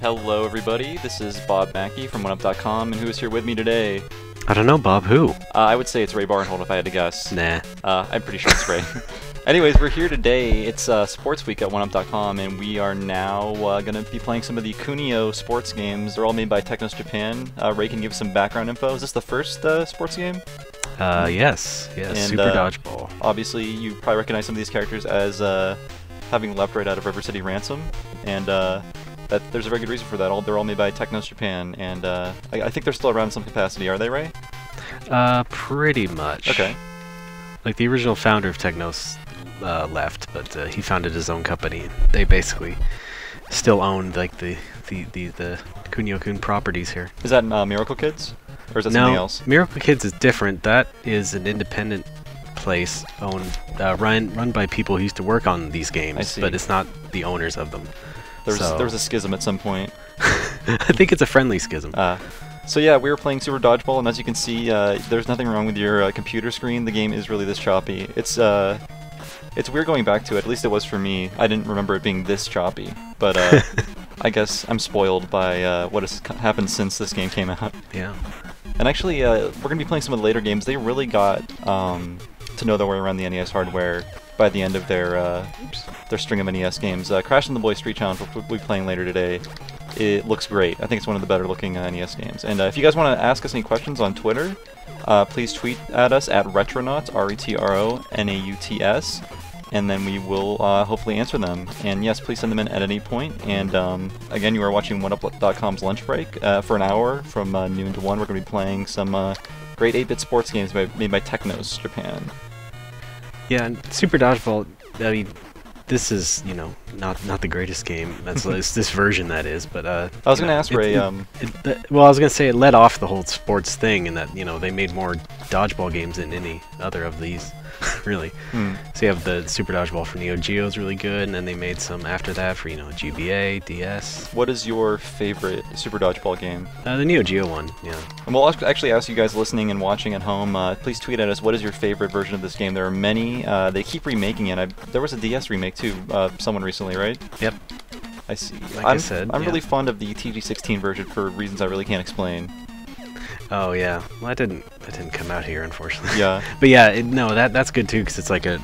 Hello everybody, this is Bob Mackey from 1UP.com, and who is here with me today? I don't know, Bob. Who? I would say it's Ray Barnholt if I had to guess. Nah. I'm pretty sure it's Ray. Anyways, we're here today. It's Sports Week at 1UP.com, and we are now going to be playing some of the Kunio sports games. They're all made by Technos Japan. Ray can give some background info. Is this the first sports game? Yes. And, Super Dodgeball. Obviously, you probably recognize some of these characters as having leapt right out of River City Ransom, and there's a very good reason for that. They're all made by Technos Japan, and I think they're still around in some capacity. Are they, Ray? Pretty much. Okay. Like, the original founder of Technos left, but he founded his own company. They basically still own, like, the Kunio-kun properties here. Is that Miracle Kids? Or is that something else? No, Miracle Kids is different. That is an independent place owned, run by people who used to work on these games, but it's not the owners of them. There was a schism at some point. I think it's a friendly schism. So yeah, we were playing Super Dodgeball, and as you can see, there's nothing wrong with your computer screen. The game is really this choppy. It's weird going back to it. At least it was for me. I didn't remember it being this choppy, but I guess I'm spoiled by what has happened since this game came out. Yeah. And actually, we're going to be playing some of the later games. They really got to know their way around the NES hardware by the end of their string of NES games. Crash and the Boy Street Challenge, which we'll be playing later today, it looks great. I think it's one of the better looking NES games. And if you guys want to ask us any questions on Twitter, please tweet at us at Retronauts, Retronauts, and then we will hopefully answer them. And yes, please send them in at any point. And again, you are watching 1UP.com's lunch break. For an hour from noon to 1, we're going to be playing some great 8-bit sports games made by Technos Japan. Yeah, and Super Dodgeball, I mean, this is, not the greatest game. That's it's this version that is, but I was going to ask Ray. Well, I was going to say it led off the whole sports thing, in that they made more dodgeball games than any other of these, really. So you have the Super Dodgeball for Neo Geo is really good, and then they made some after that for GBA, DS. What is your favorite Super Dodgeball game? The Neo Geo one, yeah. And we'll actually ask you guys listening and watching at home, please tweet at us, what is your favorite version of this game? There are many. They keep remaking it. There was a DS remake too, someone recently, right? Yep. I see. Like I said, I'm really fond of the TG16 version for reasons I really can't explain. Oh yeah, well that didn't come out here, unfortunately. Yeah. But yeah, that's good too, because it's like a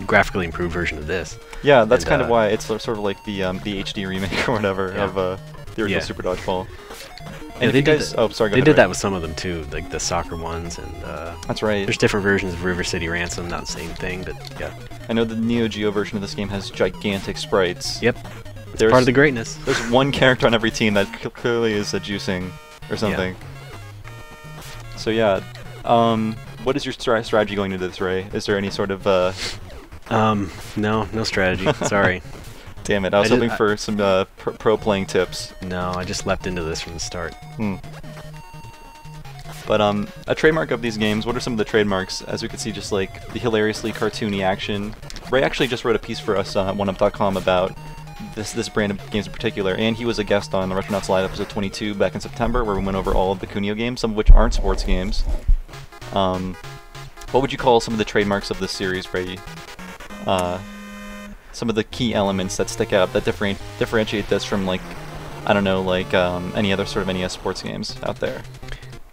graphically improved version of this. Yeah, that's kind of why it's sort of like the HD remake or whatever of the original Super Dodgeball. And they did sorry. They did that with some of them too, like the soccer ones, and that's right. There's different versions of River City Ransom, not the same thing, but yeah. I know the Neo Geo version of this game has gigantic sprites. Yep. It's part of the greatness. There's one character on every team that clearly is a juicing or something. Yeah. So yeah, what is your strategy going into this, Ray? Is there any sort of no strategy. Sorry. Damn it! I was hoping for some pro playing tips. No, I just leapt into this from the start. But a trademark of these games. What are some of the trademarks? As we can see, just like the hilariously cartoony action. Ray actually just wrote a piece for us on 1UP.com about this brand of games in particular, and he was a guest on the Retronauts Live episode 22 back in September, where we went over all of the Kunio games, some of which aren't sports games. What would you call some of the trademarks of this series, Ray? Some of the key elements that stick out, that differentiate this from, like, I don't know, like any other sort of NES sports games out there.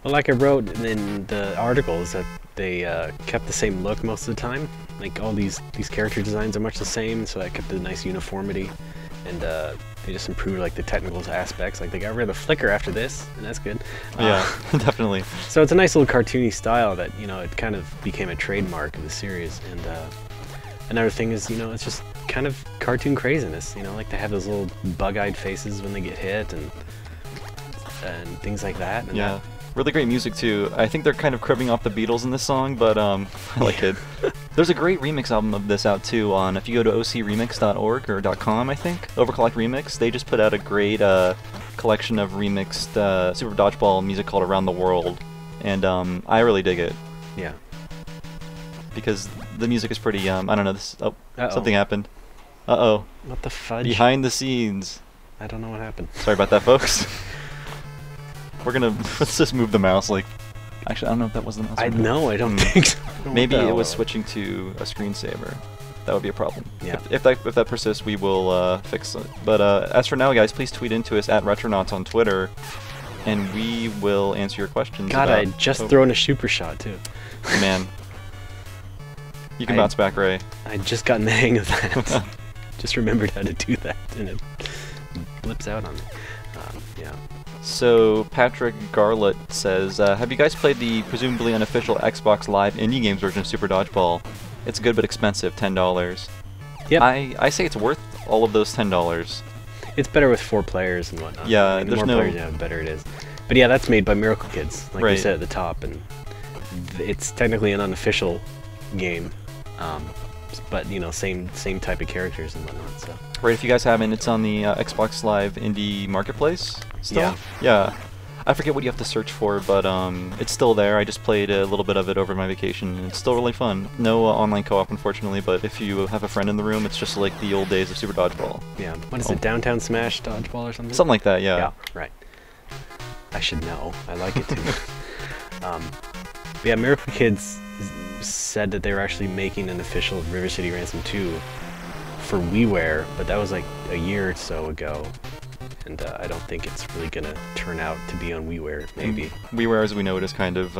Well, like I wrote in the articles, that they kept the same look most of the time. Like, all these character designs are much the same, so that kept a nice uniformity. And they just improved, like, the technical aspects. Like, they got rid of the flicker after this, and that's good. Yeah, definitely. So it's a nice little cartoony style that, it kind of became a trademark of the series. And another thing is, it's just kind of cartoon craziness. Like, they have those little bug-eyed faces when they get hit, and things like that. And yeah. Really great music too. I think they're kind of cribbing off the Beatles in this song, but I like it. There's a great remix album of this out too. If you go to ocremix.org or .com, I think, Overclock Remix, they just put out a great collection of remixed Super Dodgeball music called Around the World, and I really dig it. Yeah. Because the music is pretty. I don't know. Something happened. Uh-oh. What the fudge? Behind the scenes. I don't know what happened. Sorry about that, folks. Let's just move the mouse, like, actually, I don't know if that was the mouse. No, I don't think so. Maybe it was switching to a screensaver. that would be a problem. Yeah. If that persists, we will fix it. But as for now, guys, please tweet into us at Retronauts on Twitter, and we will answer your questions. God, I just thrown a super shot too. Man, you can bounce back, Ray. I just gotten the hang of that. Just remembered how to do that, and it blips out on me. Yeah. So Patrick Garlett says, have you guys played the presumably unofficial Xbox Live indie games version of Super Dodgeball? It's good but expensive, $10. Yep. I say it's worth all of those $10. It's better with 4 players and whatnot. Yeah, I mean, the there's more no... players you have, the better it is. But yeah, that's made by Miracle Kids, like right. you said at the top, and it's technically an unofficial game, but you know, same type of characters and whatnot. So. Right, if you guys haven't, it's on the Xbox Live Indie Marketplace still? Yeah. Yeah. I forget what you have to search for, but it's still there. I just played a little bit of it over my vacation, and it's still really fun. No online co-op, unfortunately, but if you have a friend in the room, it's just like the old days of Super Dodgeball. Yeah. What is it, Downtown Smash Dodgeball or something? Something like that, yeah. Yeah, right. I should know. I like it too. Yeah, Miracle Kids said that they were actually making an official River City Ransom 2 for WiiWare, but that was like a year or so ago. And I don't think it's really going to turn out to be on WiiWare, maybe. WiiWare, as we know it, is kind of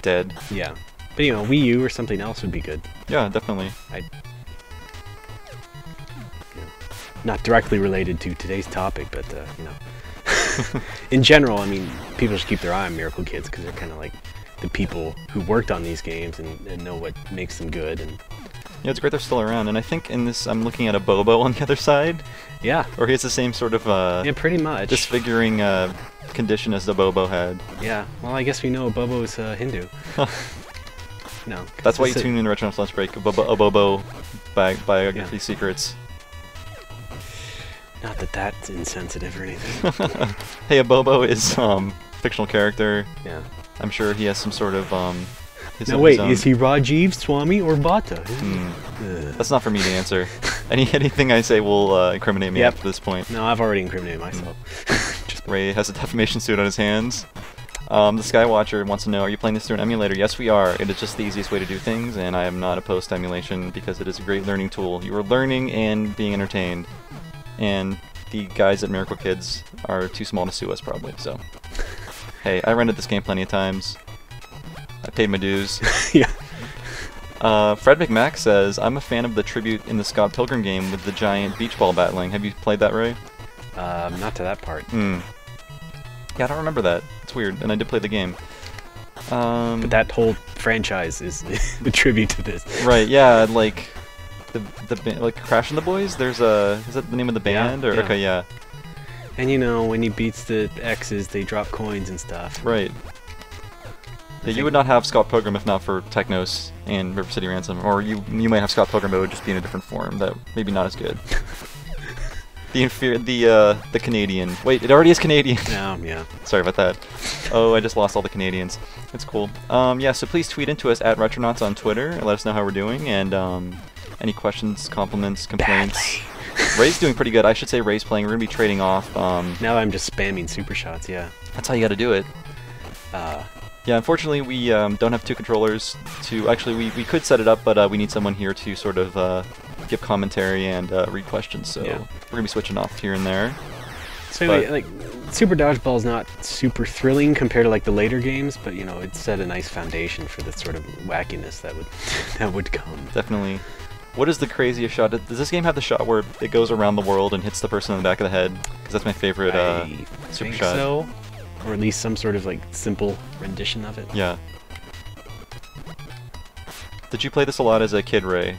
dead. Yeah. But, you know, Wii U or something else would be good. Yeah, definitely. Not directly related to today's topic, but, you know. In general, I mean, people should keep their eye on Miracle Kids, because they're kind of like the people who worked on these games and know what makes them good. And yeah, it's great they're still around, and I think in this, I'm looking at a Bobo on the other side. Yeah. Or he has the same sort of yeah, pretty much disfiguring condition as the Bobo had. Yeah. Well, I guess we know Bobo's Hindu. No. That's why you tune in to Retronauts Lunch Break. A Bobo biography secrets. Not that that's insensitive or anything. Hey, a Bobo is fictional character. Yeah. I'm sure he has some sort of Now wait, is he Rajiv, Swami, or Bata? That's not for me to answer. Anything I say will incriminate me after this point. No, I've already incriminated myself. Just Ray has a defamation suit on his hands. The Skywatcher wants to know, are you playing this through an emulator? Yes, we are. It is just the easiest way to do things, and I am not opposed to emulation because it is a great learning tool. You are learning and being entertained. And the guys at Miracle Kids are too small to sue us, probably, so... Hey, I rented this game plenty of times. I paid my dues. Yeah. Fred McMack says, I'm a fan of the tribute in the Scott Pilgrim game with the giant beach ball battling. Have you played that, Ray? Not to that part. Yeah, I don't remember that. It's weird, and I did play the game. But that whole franchise is a tribute to this. Right, yeah, like... like Crash and the Boys? There's a... Is that the name of the band? Yeah, or yeah. Okay, yeah. And you know, when he beats the X's, they drop coins and stuff. Right. Yeah, you would not have Scott Pilgrim if not for Technos and River City Ransom, or you might have Scott Pilgrim, but it would just be in a different form. That maybe not as good. The Canadian. Wait, it already is Canadian. Yeah. Sorry about that. Oh, I just lost all the Canadians. It's cool. Yeah, so please tweet into us at Retronauts on Twitter and let us know how we're doing, and any questions, compliments, complaints. Badly. Ray's doing pretty good. I should say Ray's playing. We're gonna be trading off. Now I'm just spamming super shots. Yeah. That's how you got to do it. Yeah, unfortunately we don't have 2 controllers to... Actually, we could set it up, but we need someone here to sort of give commentary and read questions, so we're going to be switching off here and there. So anyway, like, Super Dodgeball's not super thrilling compared to like the later games, but you know, it set a nice foundation for the sort of wackiness that would come. Definitely. What is the craziest shot? Does this game have the shot where it goes around the world and hits the person in the back of the head? Because that's my favorite super shot. So. Or at least some sort of like simple rendition of it. Yeah. Did you play this a lot as a kid, Ray?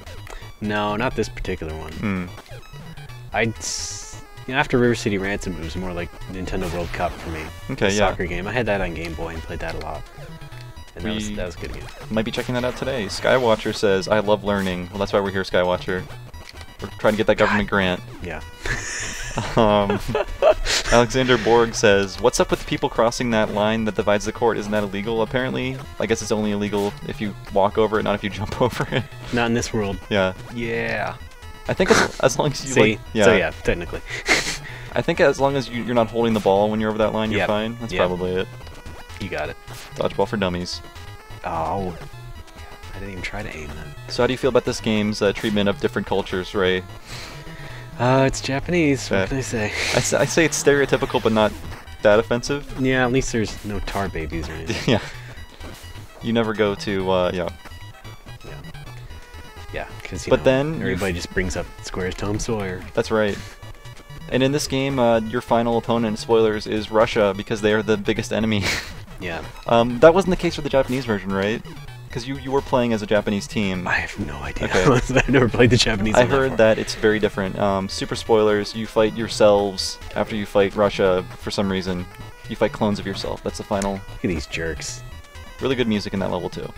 No, not this particular one. After River City Ransom, it was more like Nintendo World Cup for me. Okay, the soccer game. I had that on Game Boy and played that a lot. And that was a good game. Might be checking that out today. Skywatcher says, I love learning. Well, that's why we're here, Skywatcher. We're trying to get that government grant. Yeah. Alexander Borg says, what's up with people crossing that line that divides the court? Isn't that illegal? Apparently, I guess it's only illegal if you walk over it, not if you jump over it. Not in this world. Yeah. Yeah. I think as long as you See? So yeah, technically. I think as long as you're not holding the ball when you're over that line, you're fine. That's probably it. You got it. Dodgeball for dummies. Oh. I didn't even try to aim that. So how do you feel about this game's treatment of different cultures, Ray? It's Japanese. What can I say? I say it's stereotypical, but not that offensive. Yeah, at least there's no tar babies or anything. Yeah. You never go to, yeah. Yeah, because then everybody just brings up Square's Tom Sawyer. That's right. And in this game, your final opponent, spoilers, is Russia because they are the biggest enemy. Yeah. That wasn't the case for the Japanese version, right? Because you were playing as a Japanese team. I have no idea. Okay. I've never played the Japanese. I heard that it's very different. Super spoilers, you fight yourselves after you fight Russia for some reason. You fight clones of yourself. That's the final. Look at these jerks. Really good music in that level, too.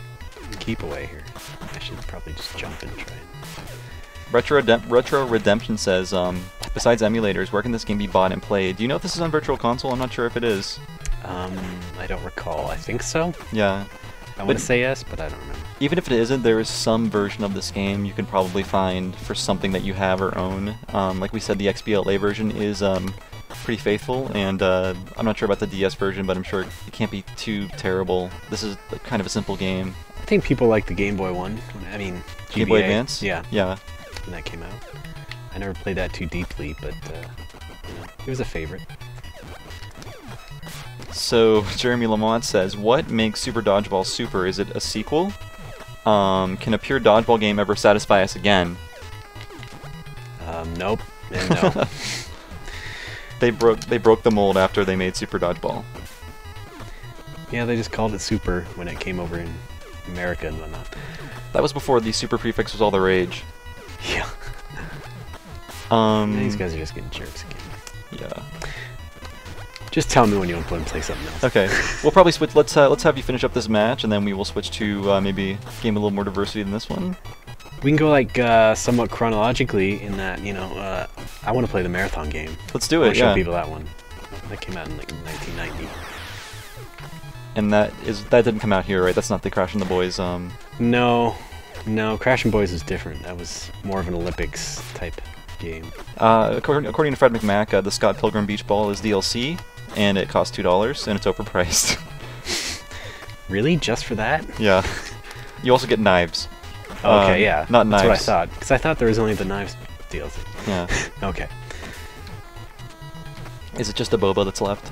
Keep away here. I should probably just jump and try it. Retro Redemption says, besides emulators, where can this game be bought and played? Do you know if this is on Virtual Console? I'm not sure if it is. I don't recall. I think so. Yeah. I want to say yes, but I don't remember. Even if it isn't, there is some version of this game you can probably find for something that you have or own. Like we said, the XBLA version is pretty faithful, and I'm not sure about the DS version, but I'm sure it can't be too terrible. This is kind of a simple game. I think people like the Game Boy one. I mean, GBA. Game Boy Advance? Yeah. Yeah. When that came out. I never played that too deeply, but it was a favorite. So, Jeremy Lamont says, what makes Super Dodgeball super? Is it a sequel? Can a pure dodgeball game ever satisfy us again? Nope. And no. They broke the mold after they made Super Dodgeball. Yeah, they just called it Super when it came over in America and whatnot. That was before the Super prefix was all the rage. Yeah. These guys are just getting jerks again. Yeah. Just tell me when you want to play something else. Okay. We'll probably switch. Let's have you finish up this match, and then we will switch to maybe a game a little more diversity than this one. We can go like somewhat chronologically in that, I want to play the marathon game. Let's do it. Show Yeah. people that one. That came out in like 1990. And that didn't come out here, right? That's not the Crash and the Boys. No, Crash and Boys is different. That was more of an Olympics type game. According to Fred McMack, the Scott Pilgrim Beach Ball is DLC, and it costs $2, and it's overpriced. Really? Just for that? Yeah. You also get knives. Okay, yeah. Not knives. That's what I thought. Because I thought there was only the knives DLC. Yeah. Okay. Is it just a Boba that's left?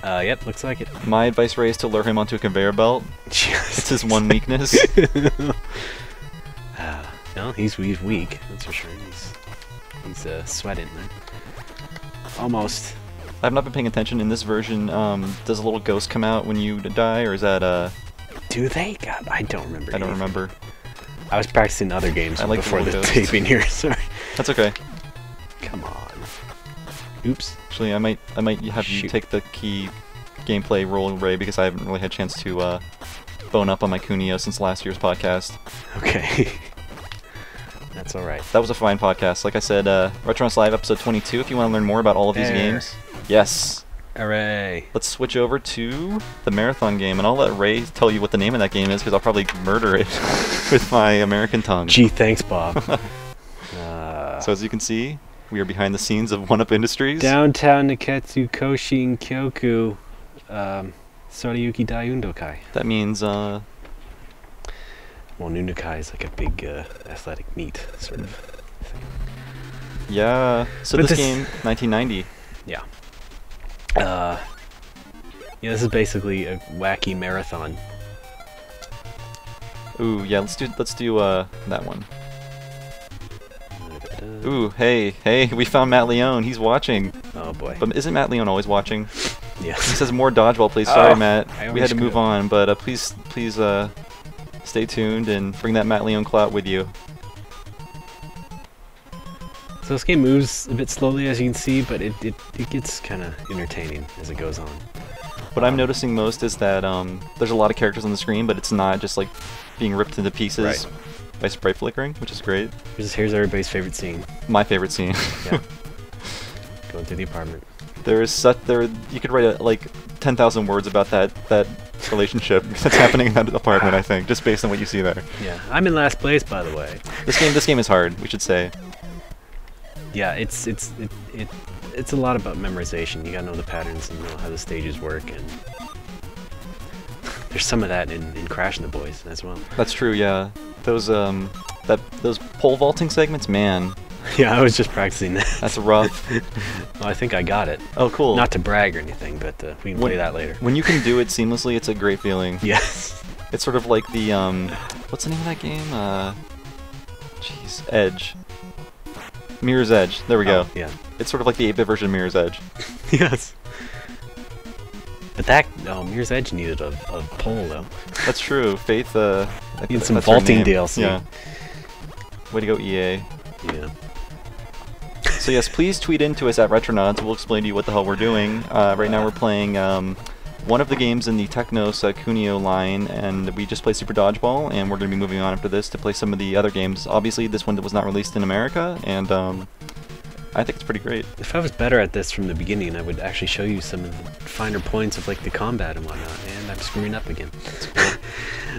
Yep, looks like it. My advice, Ray, is to lure him onto a conveyor belt. It's his one weakness. No, he's weak. That's for sure. He's sweating. Man. Almost. I've not been paying attention. In this version, does a little ghost come out when you die, or is that Do they? God, I don't remember. I don't remember. I was practicing other games before the ghost. taping here. Sorry. That's okay. Come on. Oops. Actually, I might have you take the key gameplay role, Ray, because I haven't really had a chance to bone up on my Kunio since last year's podcast. Okay. That's alright. That was a fine podcast. Like I said, Retronauts Live episode 22, if you want to learn more about all of these games. Yes. Hooray. Let's switch over to the marathon game, and I'll let Ray tell you what the name of that game is, because I'll probably murder it with my American tongue. Gee, thanks, Bob. So as you can see, we are behind the scenes of 1UP Industries. Downtown Niketsu Koshin Kyoku Sorayuki Dai Undokai. That means, well, Nundokai is like a big athletic meet sort of thing. Yeah. So But this game, 1990. Yeah. Yeah, this is basically a wacky marathon. Ooh, yeah. Let's do that one. Ooh, hey, we found Matt Leone. He's watching. Oh boy. But isn't Matt Leone always watching? Yeah. He says more dodgeball, please. Sorry, Matt. We had to move on, but please, stay tuned and bring that Matt Leone clout with you. So this game moves a bit slowly, as you can see, but it gets kind of entertaining as it goes on. What I'm noticing most is that there's a lot of characters on the screen, but it's not just like being ripped into pieces by sprite flickering, which is great. Here's everybody's favorite scene. My favorite scene. Yeah. Going through the apartment. You could write like 10,000 words about that relationship that's happening in that apartment. I think just based on what you see there. Yeah, I'm in last place, by the way. This game is hard. We should say. Yeah, it's a lot about memorization. You gotta know the patterns and know how the stages work, and There's some of that in Crash and the Boys as well. That's true, yeah. Those those pole vaulting segments, man. Yeah, I was just practicing that. That's rough. Well, I think I got it. Oh, cool. Not to brag or anything, but we can play that later. When you can do it seamlessly, it's a great feeling. Yes. It's sort of like the what's the name of that game? Jeez, Edge. Mirror's Edge. There we go. Yeah. It's sort of like the 8-bit version of Mirror's Edge. Yes. But that Mirror's Edge needed a pole though. That's true. Faith. Needed some vaulting DLC. Yeah. Way to go, EA. Yeah. So yes, please tweet into us at Retronauts. We'll explain to you what the hell we're doing. Right now we're playing one of the games in the Technos Kunio line, and we just played Super Dodgeball, and we're going to be moving on after this to play some of the other games. Obviously, this one was not released in America, and I think it's pretty great. If I was better at this from the beginning, I would actually show you some of the finer points of like the combat and whatnot, and I'm screwing up again. That's cool.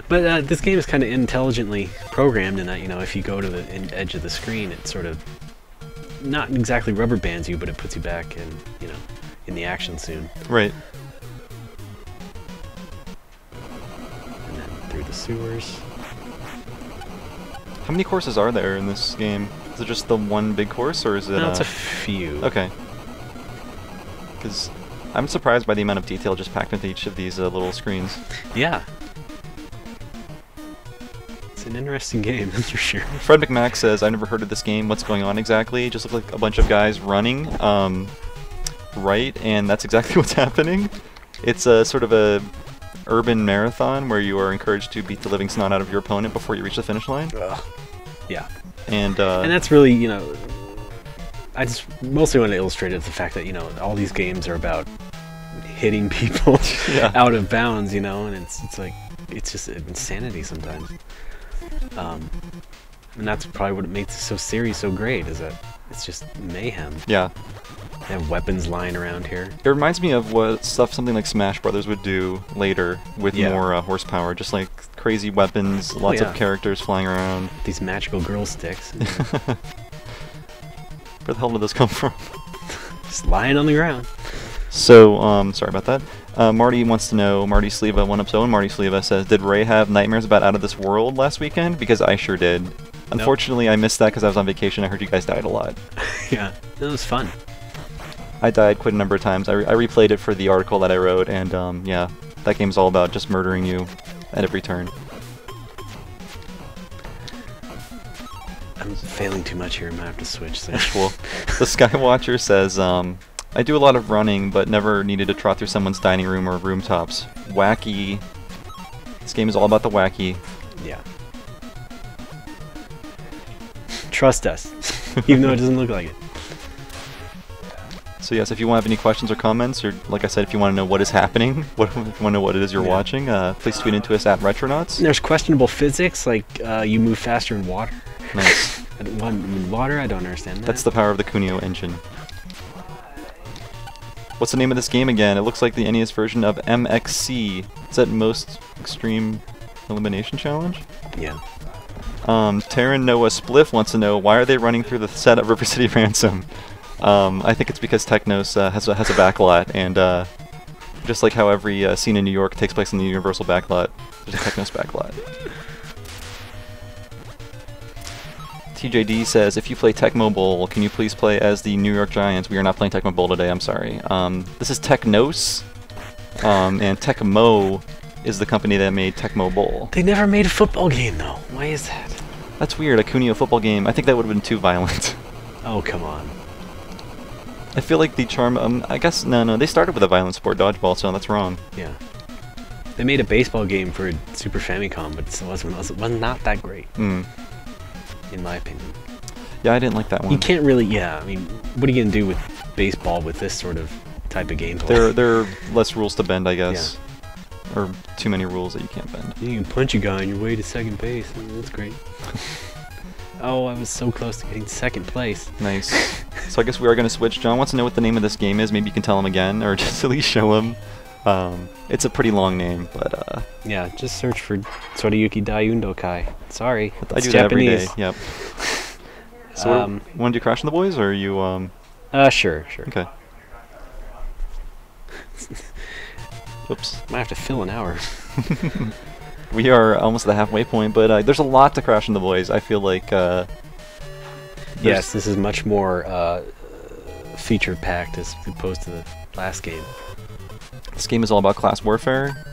But this game is kind of intelligently programmed in that, you know, if you go to the edge of the screen, it sort of not exactly rubber bands you, but it puts you back in, you know, in the action soon. Right. And then through the sewers. How many courses are there in this game? Is it just the one big course, or is it? No, it's a few. Okay. Because I'm surprised by the amount of detail just packed into each of these little screens. Yeah. It's an interesting game, that's for sure. Fred McMack says, "I've never heard of this game. What's going on exactly? It just looks like a bunch of guys running, right? And that's exactly what's happening. It's a sort of a urban marathon where you are encouraged to beat the living snot out of your opponent before you reach the finish line." Ugh. Yeah. And that's really, you know, I just mostly want to illustrate it the fact that, you know, all these games are about hitting people out of bounds, you know, and it's like, it's just insanity sometimes. And that's probably what makes the series so great, is that it's just mayhem. Yeah. They have weapons lying around here. It reminds me of what something like Smash Brothers would do later with more horsepower, just like crazy weapons, lots of characters flying around. These magical girl sticks. Where the hell did this come from? Just lying on the ground. So, sorry about that. Marty wants to know, Marty Sleva, 1UP's own Marty Sleva says, "Did Ray have nightmares about Out of This World last weekend? Because I sure did. Unfortunately, I missed that because I was on vacation. I heard you guys died a lot." Yeah, it was fun. I died quite a number of times. I replayed it for the article that I wrote, and yeah, that game's all about just murdering you at every turn. I'm failing too much here. I might have to switch things. Cool. The Skywatcher says, "I do a lot of running, but never needed to trot through someone's dining room or room tops. Wacky. This game is all about the wacky." Yeah. Trust us, even though it doesn't look like it. So yes, if you want to have any questions or comments, or like I said, if you want to know what is happening, if you want to know what it is you're watching, please tweet into us at Retronauts. There's questionable physics, like you move faster in water. Nice. In water, I don't understand that. That's the power of the Kunio engine. What's the name of this game again? It looks like the NES version of MXC. Is that Most Extreme Elimination Challenge? Yeah. Taryn Noah Spliff wants to know, why are they running through the set of River City Ransom? I think it's because Technos has a backlot, and just like how every scene in New York takes place in the Universal backlot, there's a Technos backlot. TJD says, "If you play Tecmo Bowl, can you please play as the New York Giants?" We are not playing Tecmo Bowl today, I'm sorry. This is Technos, and Tecmo is the company that made Tecmo Bowl. They never made a football game, though. Why is that? That's weird, a Kunio football game. I think that would have been too violent. Oh, come on. I feel like the charm, I guess, no, they started with a violent sport, dodgeball, so that's wrong. Yeah. They made a baseball game for Super Famicom, but it was not that great. In my opinion. Yeah, I didn't like that one. You can't really, I mean, what are you going to do with baseball with this sort of type of gameplay? There are less rules to bend, I guess. Yeah. Or too many rules that you can't bend. You can punch a guy on your way to second base. I mean, that's great. Oh, I was so close to getting second place. Nice. So I guess we are going to switch. John wants to know what the name of this game is. Maybe you can tell him again, or just at least show him. It's a pretty long name, but yeah, just search for Tsoriyuki Daiundokai. Sorry, I do that every day. Yep. So you want to do Crash and the Boys, or are you Sure. Okay. Oops. Might have to fill an hour. We are almost at the halfway point, but there's a lot to Crash and the Boys. I feel like... yes, this is much more feature-packed as opposed to the last game. This game is all about class warfare.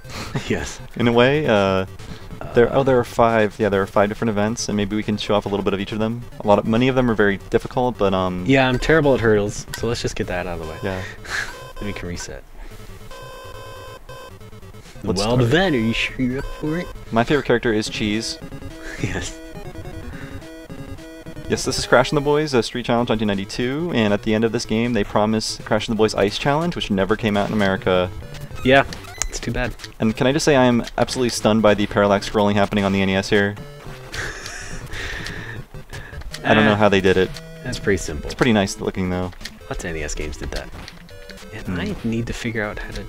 Yes. In a way. There are 5. Yeah, there are 5 different events, and maybe we can show off a little bit of each of them. Many of them are very difficult, but yeah, I'm terrible at hurdles, so let's just get that out of the way. Yeah. Then we can reset. Let's Well, start. then, are you sure you're up for it? My favorite character is Cheese. Yes. Yes, this is Crash and the Boys, a Street Challenge 1992, and at the end of this game, they promise Crash and the Boys Ice Challenge, which never came out in America. Yeah, it's too bad. And can I just say I am absolutely stunned by the parallax scrolling happening on the NES here. I don't know how they did it. That's pretty simple. It's pretty nice looking, though. Lots of NES games did that. And I need to figure out how to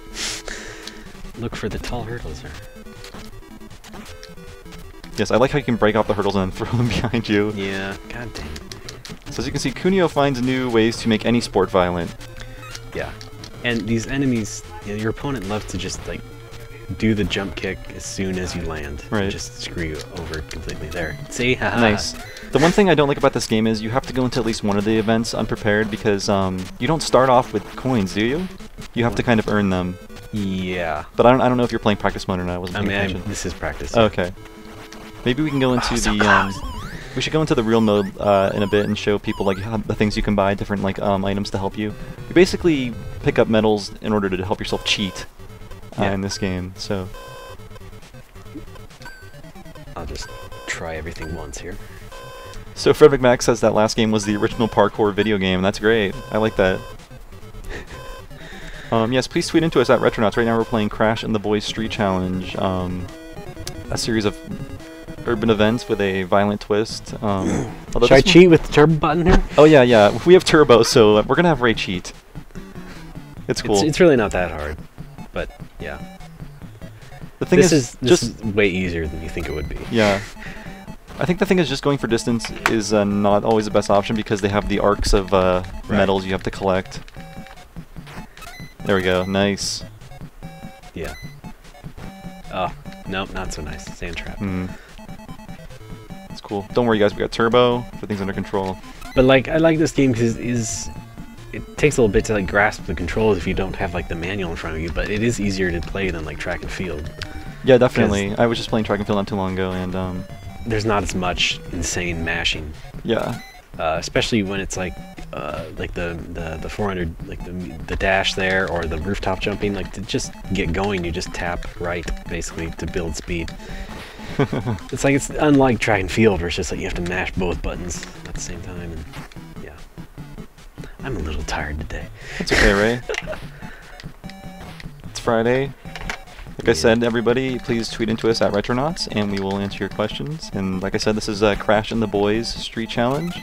look for the tall hurdles there. Yes, I like how you can break off the hurdles and then throw them behind you. Yeah, god dang it. So as you can see, Kunio finds new ways to make any sport violent. Yeah. And these enemies, your opponent loves to just, like, do the jump kick as soon as you land. Right. And just screw you over completely there. See? Haha. Nice. The one thing I don't like about this game is you have to go into at least one of the events unprepared because you don't start off with coins, do you? You have to kind of earn them. Yeah. But I don't know if you're playing practice mode or not. I wasn't paying attention. This is practice. Okay. Maybe we can go into we should go into the real mode in a bit and show people like the things you can buy, different like items to help you. You basically pick up medals in order to help yourself cheat in this game. So I'll just try everything once here. So Fred McMack says that last game was the original parkour video game. That's great. I like that. Yes, please tweet into us at Retronauts. Right now we're playing Crash and the Boys Street Challenge, a series of urban events with a violent twist. Should I cheat with the turbo button here? Oh yeah. We have turbo, so we're gonna have Ray cheat. It's cool. It's really not that hard, but yeah. The thing this is way easier than you think it would be. Yeah. I think the thing is just going for distance is not always the best option because they have the arcs of medals you have to collect. There we go. Nice. Yeah. Oh, nope, not so nice. Sand trap. It's cool. Don't worry, guys. We got turbo. Everything's under control. But like, I like this game because it takes a little bit to like grasp the controls if you don't have like the manual in front of you. But it is easier to play than like track and field. Yeah, definitely. I was just playing track and field not too long ago, and there's not as much insane mashing. Yeah. Especially when it's like the 400, like the dash there, or the rooftop jumping. Like to just get going, you just tap right basically to build speed. It's unlike track and field where it's just like you have to mash both buttons at the same time. And yeah, I'm a little tired today. That's okay, Ray. It's Friday. Like I said, everybody, please tweet into us at Retronauts, and we will answer your questions. And like I said, this is Crash and the Boys Street Challenge.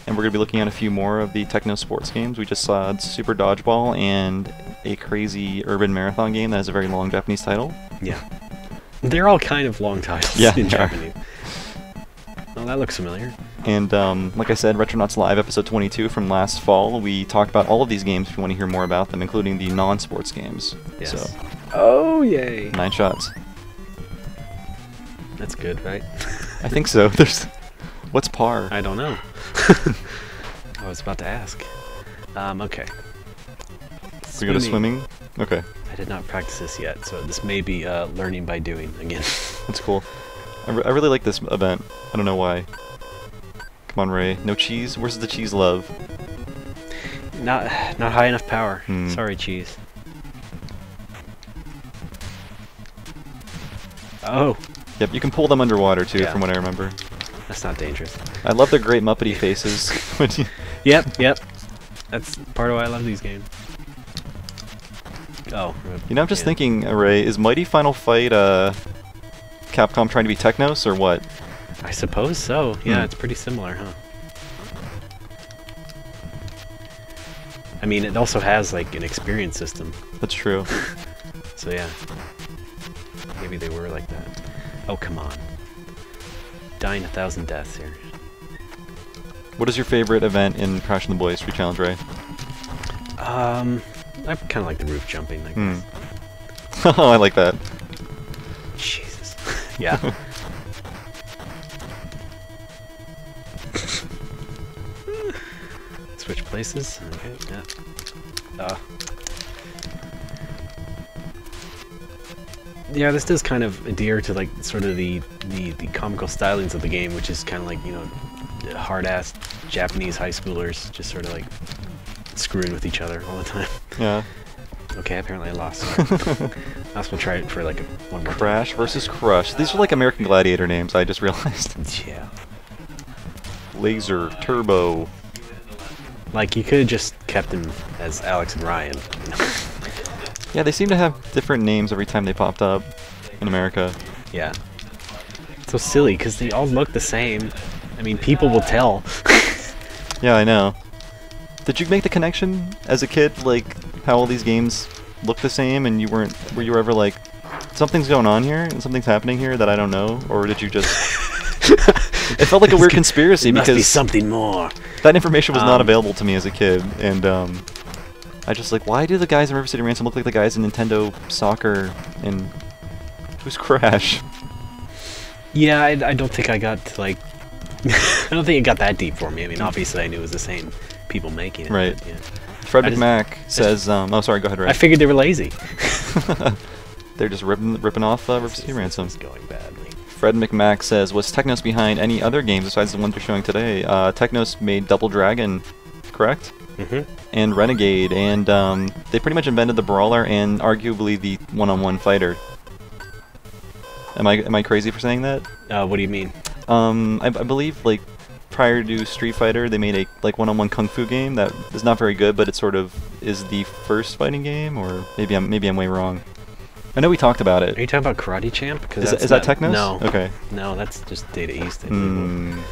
And we're going to be looking at a few more of the Technos sports games. We just saw Super Dodgeball and a crazy urban marathon game that has a very long Japanese title. Yeah. They're all kind of long titles in Japanese. Oh, that looks familiar. And like I said, Retronauts Live episode 22 from last fall, we talked about all of these games if you want to hear more about them, including the non-sports games. Yes. So, oh, yay. 9 shots. That's good, right? I think so. What's par? I don't know. I was about to ask. Okay. We go to swimming? Okay. I did not practice this yet, so this may be learning by doing again. That's cool. I really like this event. I don't know why. Come on, Ray. No cheese? Where's the cheese love? Not high enough power. Sorry, cheese. Oh. Yep, you can pull them underwater too, from what I remember. That's not dangerous. I love their great Muppety faces. Yep. That's part of why I love these games. Oh. You know, I'm just thinking, Ray, is Mighty Final Fight Capcom trying to be Technos, or what? I suppose so. Yeah, it's pretty similar, huh? I mean, it also has, like, an experience system. That's true. So, yeah. Maybe they were like that. Oh, come on. Dying 1,000 deaths here. What is your favorite event in Crash and the Boys Street Challenge, Ray? I kind of like the roof jumping, I guess. Oh, I like that. Jesus. Yeah. Switch places. Okay. Yeah. Yeah, this does kind of adhere to like sort of the comical stylings of the game, which is kind of like, you know, hard-ass Japanese high schoolers just sort of like screwing with each other all the time. Yeah. Okay, apparently I lost. I was gonna try it for like one more Crash versus Crush. These are like American Gladiator names, I just realized. Yeah. Laser, Turbo. Like, you could have just kept him as Alex and Ryan. You know? Yeah, they seem to have different names every time they popped up in America. Yeah. It's so silly, because they all look the same. I mean, people will tell. Yeah, I know. Did you make the connection as a kid, like, how all these games look the same, and you weren't, were you ever like, something's going on here, and something's happening here that I don't know, or did you just... It felt like a weird conspiracy because... because... must be something more. That information was not available to me as a kid, and I just like, why do the guys in River City Ransom look like the guys in Nintendo Soccer, and who's Crash? Yeah, I don't think I got to, like... I don't think it got that deep for me. I mean, obviously I knew it was the same people making it. Right. But, yeah. Fred McMack says, oh sorry, go ahead, Ray. I figured they were lazy. They're just ripping off River City Ransom. It's going badly. Fred McMack says, was Technos behind any other games besides the ones they're showing today? Technos made Double Dragon, correct? Mm-hmm. And Renegade, and they pretty much invented the brawler and arguably the one-on-one fighter. Am I crazy for saying that? What do you mean? I believe like prior to Street Fighter, they made a like one-on-one kung fu game that is not very good, but it sort of is the first fighting game, or maybe I'm way wrong. I know we talked about it. Are you talking about Karate Champ? Is that Technos? No. Okay. No, that's just Data East. I believe.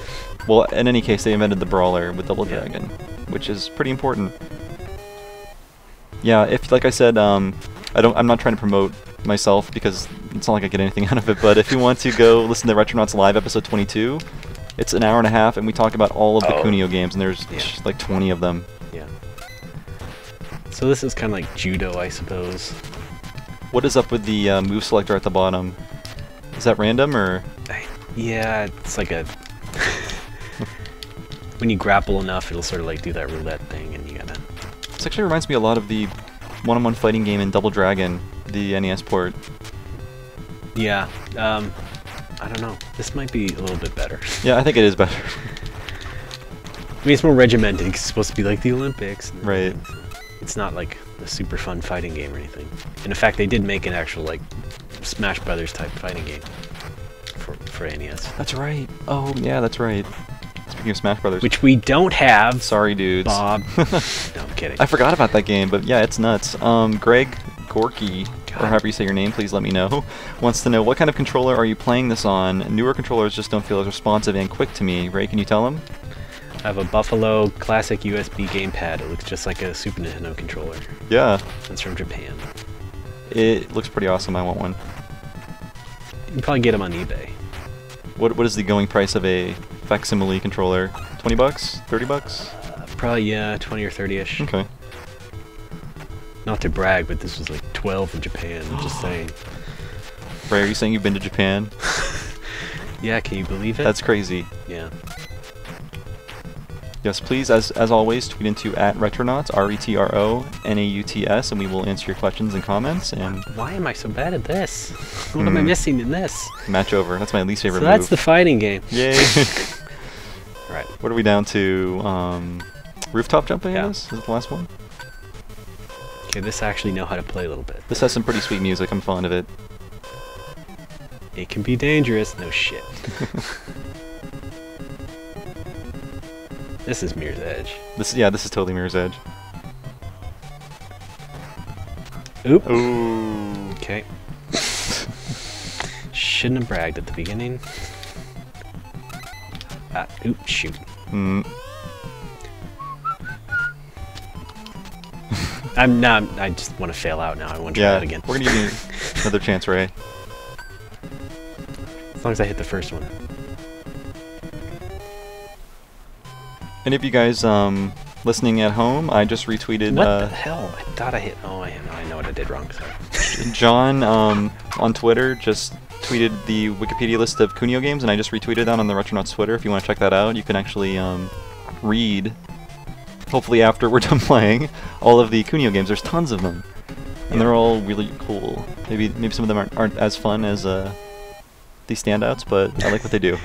Well, in any case, they invented the brawler with Double Dragon, which is pretty important. Yeah, if like I said, I'm not trying to promote myself because it's not like I get anything out of it. But if you want to go listen to Retronauts Live episode 22, it's an hour and a half, and we talk about all of the Kunio games, and there's like 20 of them. Yeah. So this is kind of like judo, I suppose. What is up with the move selector at the bottom? Is that random or? Yeah, it's like a. When you grapple enough, it'll sort of like do that roulette thing, and you gotta. This actually reminds me a lot of the one-on-one fighting game in Double Dragon, the NES port. Yeah. I don't know. This might be a little bit better. Yeah, I think it is better. I mean, it's more regimented. It's supposed to be like the Olympics. Right. It's not like a super fun fighting game or anything. And in fact, they did make an actual like Smash Brothers type fighting game for NES. That's right. Oh, yeah, that's right. Speaking of Smash Brothers. Which we don't have. Sorry, dudes. Bob. No, I'm kidding. I forgot about that game, but yeah, it's nuts. Greg Gorky, or however you say your name, please let me know, wants to know, what kind of controller are you playing this on? Newer controllers just don't feel as responsive and quick to me. Ray, can you tell him? I have a Buffalo classic USB gamepad. It looks just like a Super Nintendo controller. Yeah. It's from Japan. It looks pretty awesome. I want one. You can probably get them on eBay. What is the going price of a facsimile controller? 20 bucks? 30 bucks? Probably, yeah, 20 or 30-ish. Okay. Not to brag, but this was like 12 in Japan, I'm just saying. Ray, are you saying you've been to Japan? Yeah, can you believe it? That's crazy. Yeah. Yes, please, as always, tweet into @Retronauts, RETRONAUTS, and we will answer your questions and comments. And why am I so bad at this? What am I missing in this? Match over. That's my least favorite So that's move. the fighting game. Yay! Right. What are we down to? Rooftop jumping, I Yeah. guess? Is it the last one? Okay, this I actually know how to play a little bit. This has some pretty sweet music. I'm fond of it. It can be dangerous. No shit. This is Mirror's Edge. This is totally Mirror's Edge. Oop. Ooh. Okay. Shouldn't have bragged at the beginning. Oop, shoot. I just want to fail out now. I want to try that again. We're gonna give you another chance, Ray. As long as I hit the first one. Any of you guys listening at home, I just retweeted. What the hell? I thought I hit. Oh, I know what I did wrong. Sorry. John on Twitter just tweeted the Wikipedia list of Kunio games, and I just retweeted that on the Retronauts Twitter. If you want to check that out, you can actually read. Hopefully, after we're done playing all of the Kunio games, there's tons of them, and they're all really cool. Maybe some of them aren't as fun as these standouts, but I like what they do.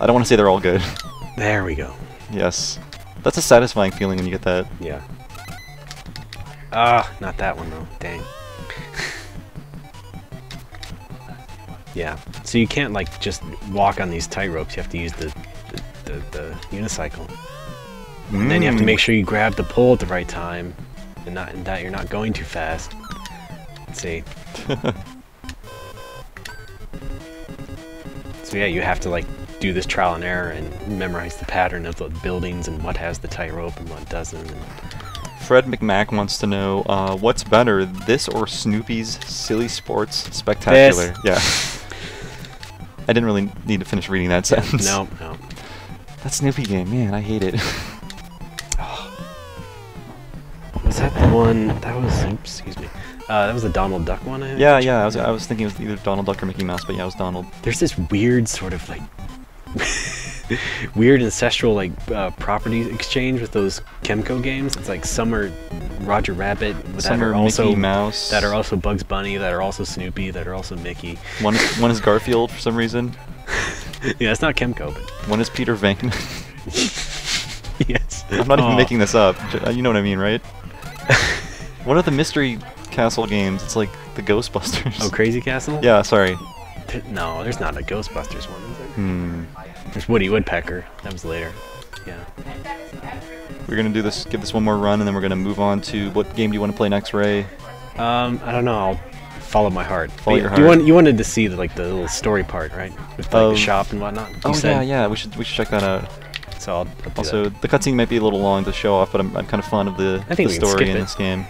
I don't want to say they're all good. There we go. Yes, that's a satisfying feeling when you get that. Yeah. Ah, not that one though. Dang. Yeah. So you can't like just walk on these tight ropes. You have to use the unicycle. And then you have to make sure you grab the pole at the right time, and that you're not going too fast. Let's see. So yeah, you have to like do this trial and error and memorize the pattern of the buildings and what has the tight rope and what doesn't. And Fred McMack wants to know what's better, this or Snoopy's Silly Sports Spectacular? This. Yeah. I didn't really need to finish reading that sentence. No. That Snoopy game, man, I hate it. Was that the one? That was. Oops, excuse me. That was the Donald Duck one. I think? Yeah. I was thinking it was either Donald Duck or Mickey Mouse, but yeah, it was Donald. There's this weird sort of like weird ancestral like property exchange with those Chemco games. It's like some are Roger Rabbit, Some are also Mickey Mouse, that are also Bugs Bunny, that are also Snoopy, that are also Mickey. One is Garfield for some reason. Yeah, it's not Chemco, but One is Peter Venkman. yes. I'm not even making this up. You know what I mean, right? One of the Mystery Castle games, it's like the Ghostbusters. Oh, Crazy Castle? Yeah, sorry. No, there's not a Ghostbusters one, is there? There's Woody Woodpecker. That was later. Yeah. We're gonna do this, give this one more run, and then we're gonna move on to what game do you want to play next, Ray? I don't know. I'll follow my heart. Follow your heart. You wanted to see the little story part, right? With like the shop and whatnot. Yeah. We should check that out. So I'll do also, that. the cutscene might be a little long to show off, but I'm kind of fond of the story in this game.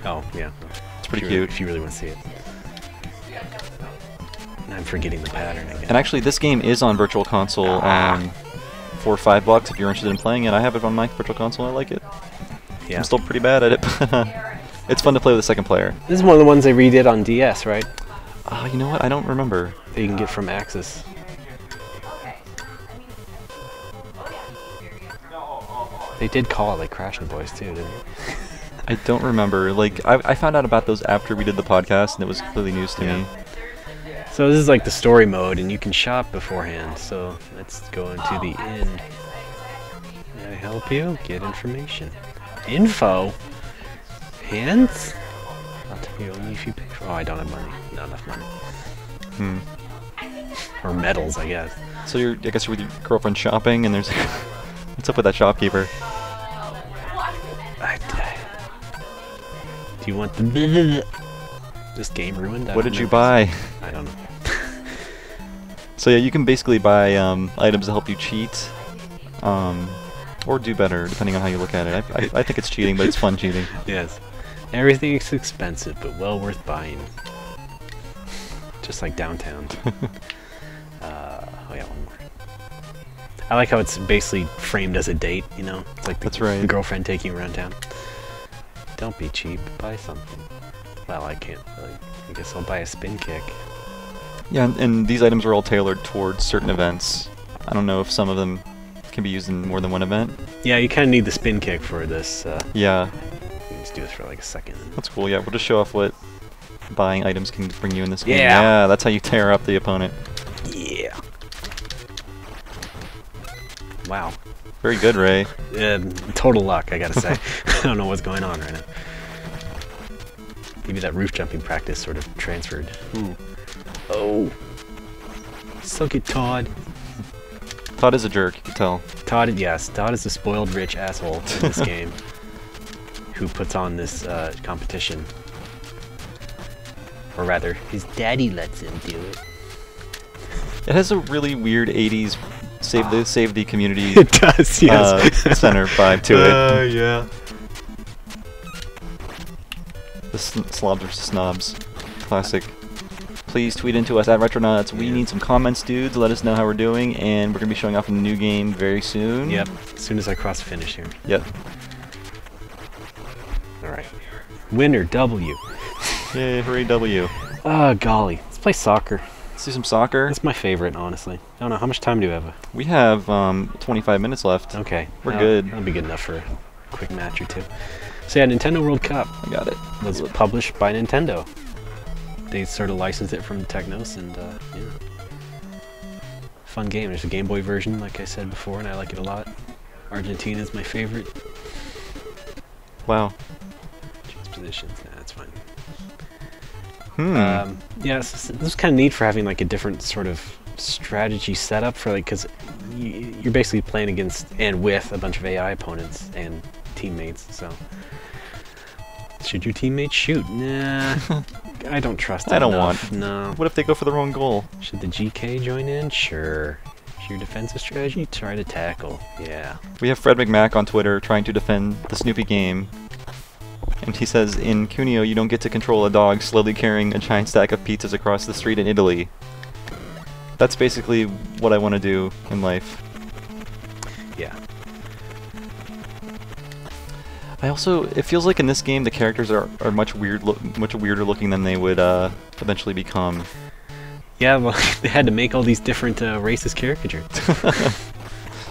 Oh yeah. It's pretty cute. If you really want to see it. I'm forgetting the pattern again. And actually, this game is on Virtual Console for $5 if you're interested in playing it. I have it on my Virtual Console. I like it. Yeah. I'm still pretty bad at it, but it's fun to play with a second player. This is one of the ones they redid on DS, right? You know what? I don't remember. That you can get from Axis. They did call it like Crashing Boys too, didn't they? I don't remember. Like, I found out about those after we did the podcast, and it was completely news to me. So this is like the story mode, and you can shop beforehand. So let's go into the inn. May I help you? Get information. Info? Hands? I'll tell you only if you pay for. Oh, I don't have money. Not enough money. Or medals, I guess. So I guess you're with your girlfriend shopping, and there's what's up with that shopkeeper? Do you want the this game ruined? What did you buy? I don't know. So yeah, you can basically buy items to help you cheat, or do better, depending on how you look at it. I think it's cheating, but it's fun cheating. Yes. Everything is expensive, but well worth buying. Just like downtown. Oh yeah, one more. I like how it's basically framed as a date, you know? It's like the girlfriend taking you around town. Don't be cheap, buy something. Well, I can't really. I guess I'll buy a spin kick. Yeah, and these items are all tailored towards certain events. I don't know if some of them can be used in more than one event. Yeah, you kind of need the spin kick for this. Yeah. You can just do this for like a second. That's cool, yeah. We'll just show off what buying items can bring you in this game. Yeah! Yeah, that's how you tear up the opponent. Yeah! Wow. Very good, Ray. Total luck, I gotta say. I don't know what's going on right now. Maybe that roof jumping practice sort of transferred. Oh. Suck it, Todd. Todd is a jerk, you can tell. Todd is a spoiled rich asshole in this game who puts on this competition. Or rather, his daddy lets him do it. It has a really weird 80s save the community it does, yes. center vibe to it. Yeah. The slobs versus snobs. Classic. Please tweet into us at Retronauts. We need some comments, dudes. Let us know how we're doing, and we're going to be showing off a new game very soon. Yep, as soon as I cross finish here. Yep. Alright. Winner, W. Yay, hooray W. Oh, golly. Let's play soccer. Let's do some soccer. That's my favorite, honestly. I don't know, how much time do we have? We have 25 minutes left. Okay. We're good. That'll be good enough for a quick match or two. So yeah, Nintendo World Cup I got it. was published by Nintendo. They sort of licensed it from Technos, and yeah. Fun game. There's a Game Boy version, like I said before, and I like it a lot. Argentina's my favorite. Wow. Choose positions. Nah, that's fine. Hmm. This was kind of neat for having like a different sort of strategy setup for like, because you're basically playing against and with a bunch of AI opponents and teammates. So, should your teammates shoot? Nah, I don't trust them I don't enough. want. No. What if they go for the wrong goal? Should the GK join in? Sure. Is your defensive strategy? Try to tackle. Yeah. We have Fred McMack on Twitter trying to defend the Snoopy game. And he says, in Kunio, you don't get to control a dog slowly carrying a giant stack of pizzas across the street in Italy. That's basically what I want to do in life. Yeah. I also, it feels like in this game the characters are much weirder looking than they would eventually become. Yeah, well, they had to make all these different racist caricatures.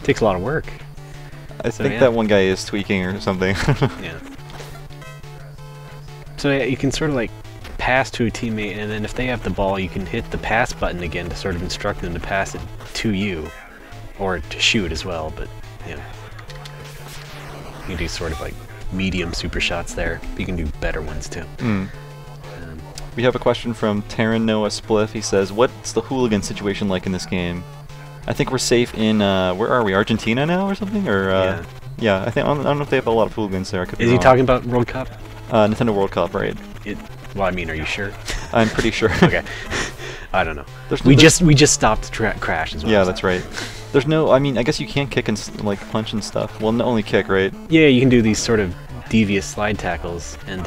Takes a lot of work. I think that one guy is tweaking or something. Yeah. So yeah, you can sort of like pass to a teammate, and then if they have the ball, you can hit the pass button again to sort of instruct them to pass it to you, or to shoot as well. But yeah, you can do sort of like medium super shots there. But you can do better ones too. We have a question from Taryn Noah Spliff. He says, "What's the hooligan situation like in this game?" I think we're safe in where are we? Argentina now or something? Or yeah, I think I don't know if they have a lot of hooligans there. I could be Is he wrong. talking about World Cup? Nintendo World Cup, right? Well, I mean, are you sure? I'm pretty sure. Okay. I don't know. There's We just stopped Crash as well. Yeah, that's right. There's no. I mean, I guess you can kick and like punch and stuff. Well, only kick, right? Yeah, you can do these sort of devious slide tackles, and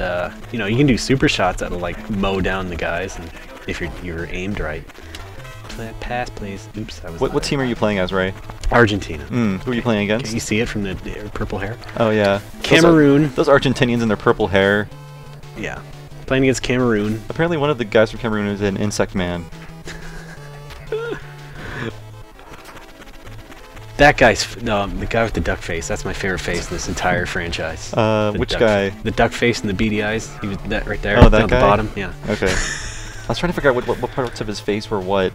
you know, you can do super shots that'll like mow down the guys, and if you're aimed right. Play that pass, please. Oops, I was. What team are you playing as, Ray? Argentina. Who are you playing against? Can you see it from the purple hair? Oh yeah. Cameroon. Those Argentinians and their purple hair. Yeah. Playing against Cameroon. Apparently one of the guys from Cameroon is an insect man. That guy's the guy with the duck face. That's my favorite face in this entire franchise. Which guy? The duck face and the beady eyes. He was that right there. Oh, that down at guy? the bottom. Yeah. Okay. I was trying to figure out what parts of his face were what.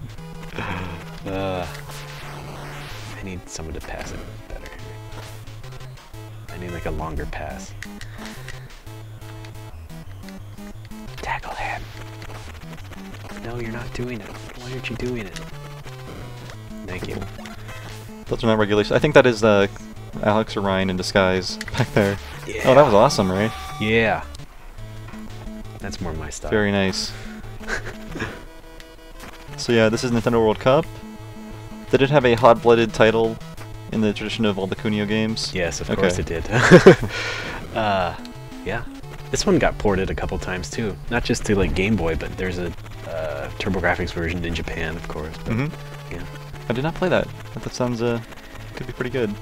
I need someone to pass it better. I need like a longer pass. Tackle him. No, you're not doing it. Why aren't you doing it? Thank you. Those are not regulations. I think that is Alex or Ryan in disguise back there. Yeah. Oh, that was awesome, right? Yeah. That's more my style. Very nice. So yeah, this is Nintendo World Cup. Did it have a hot-blooded title in the tradition of all the Kunio games? Yes, of course it did. Yeah. This one got ported a couple times too. Not just to like Game Boy, but there's a TurboGrafx version in Japan, of course. But, yeah. I did not play that. That sounds could be pretty good.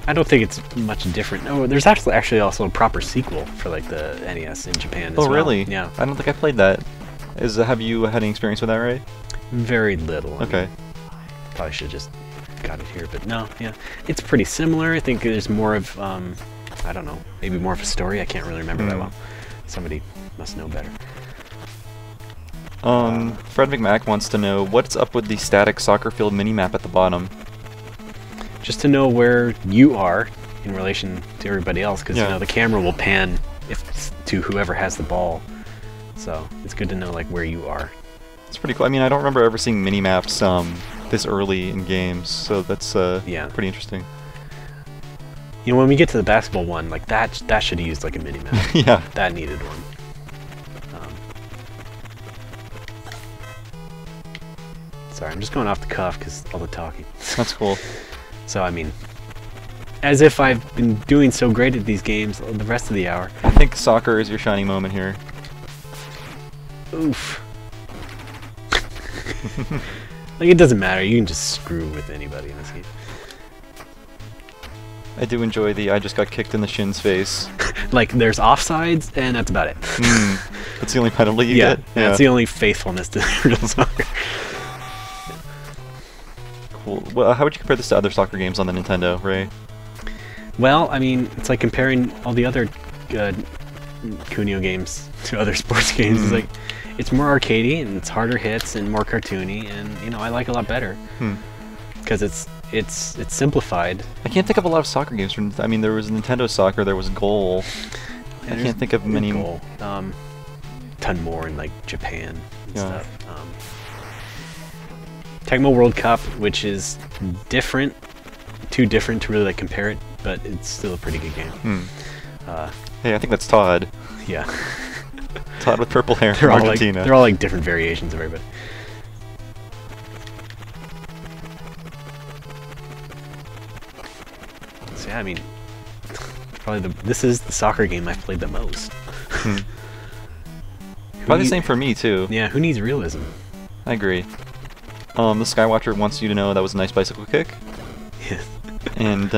I don't think it's much different. Oh, there's actually also a proper sequel for like the NES in Japan as well. Oh really? Yeah. I don't think I played that. Have you had any experience with that, Ray? Very little. Okay. Probably should just got it here, but no, yeah. It's pretty similar. I think there's more of I don't know, maybe more of a story. I can't really remember that well. Somebody must know better. Fred McMack wants to know what's up with the static soccer field minimap at the bottom. Just to know where you are in relation to everybody else, because you know the camera will pan to whoever has the ball. So it's good to know like where you are. It's pretty cool. I mean, I don't remember ever seeing minimaps this early in games, so that's pretty interesting. You know, when we get to the basketball one, like that should have used like a minimap. Yeah. That needed one. Sorry, I'm just going off the cuff because all the talking. That's cool. So, I mean, as if I've been doing so great at these games the rest of the hour. I think soccer is your shining moment here. Oof. Like, it doesn't matter. You can just screw with anybody in this game. I do enjoy the I just got kicked in the shins face. Like, there's offsides, and that's about it. That's the only penalty you Yeah, get? that's the only faithfulness to real soccer. Cool. Well, how would you compare this to other soccer games on the Nintendo, Ray? Well, I mean, it's like comparing all the other Kunio games to other sports games. It's like, it's more arcadey, and it's harder hits, and more cartoony, and, you know, I like it a lot better. Because it's simplified. I can't think of a lot of soccer games. I mean, there was Nintendo Soccer, there was Goal. Yeah, I can't think of many. Goal. Ton more in like Japan and stuff. Tecmo World Cup, which is different, too different to really like compare it, but it's still a pretty good game. Hey, I think that's Todd. Yeah. Todd with purple hair they're from all Argentina. Like, they're all like different variations of everybody. So yeah, I mean, probably this is the soccer game I've played the most. Probably the same for me too. Yeah, who needs realism? I agree. The Skywatcher wants you to know that was a nice bicycle kick. Yeah. And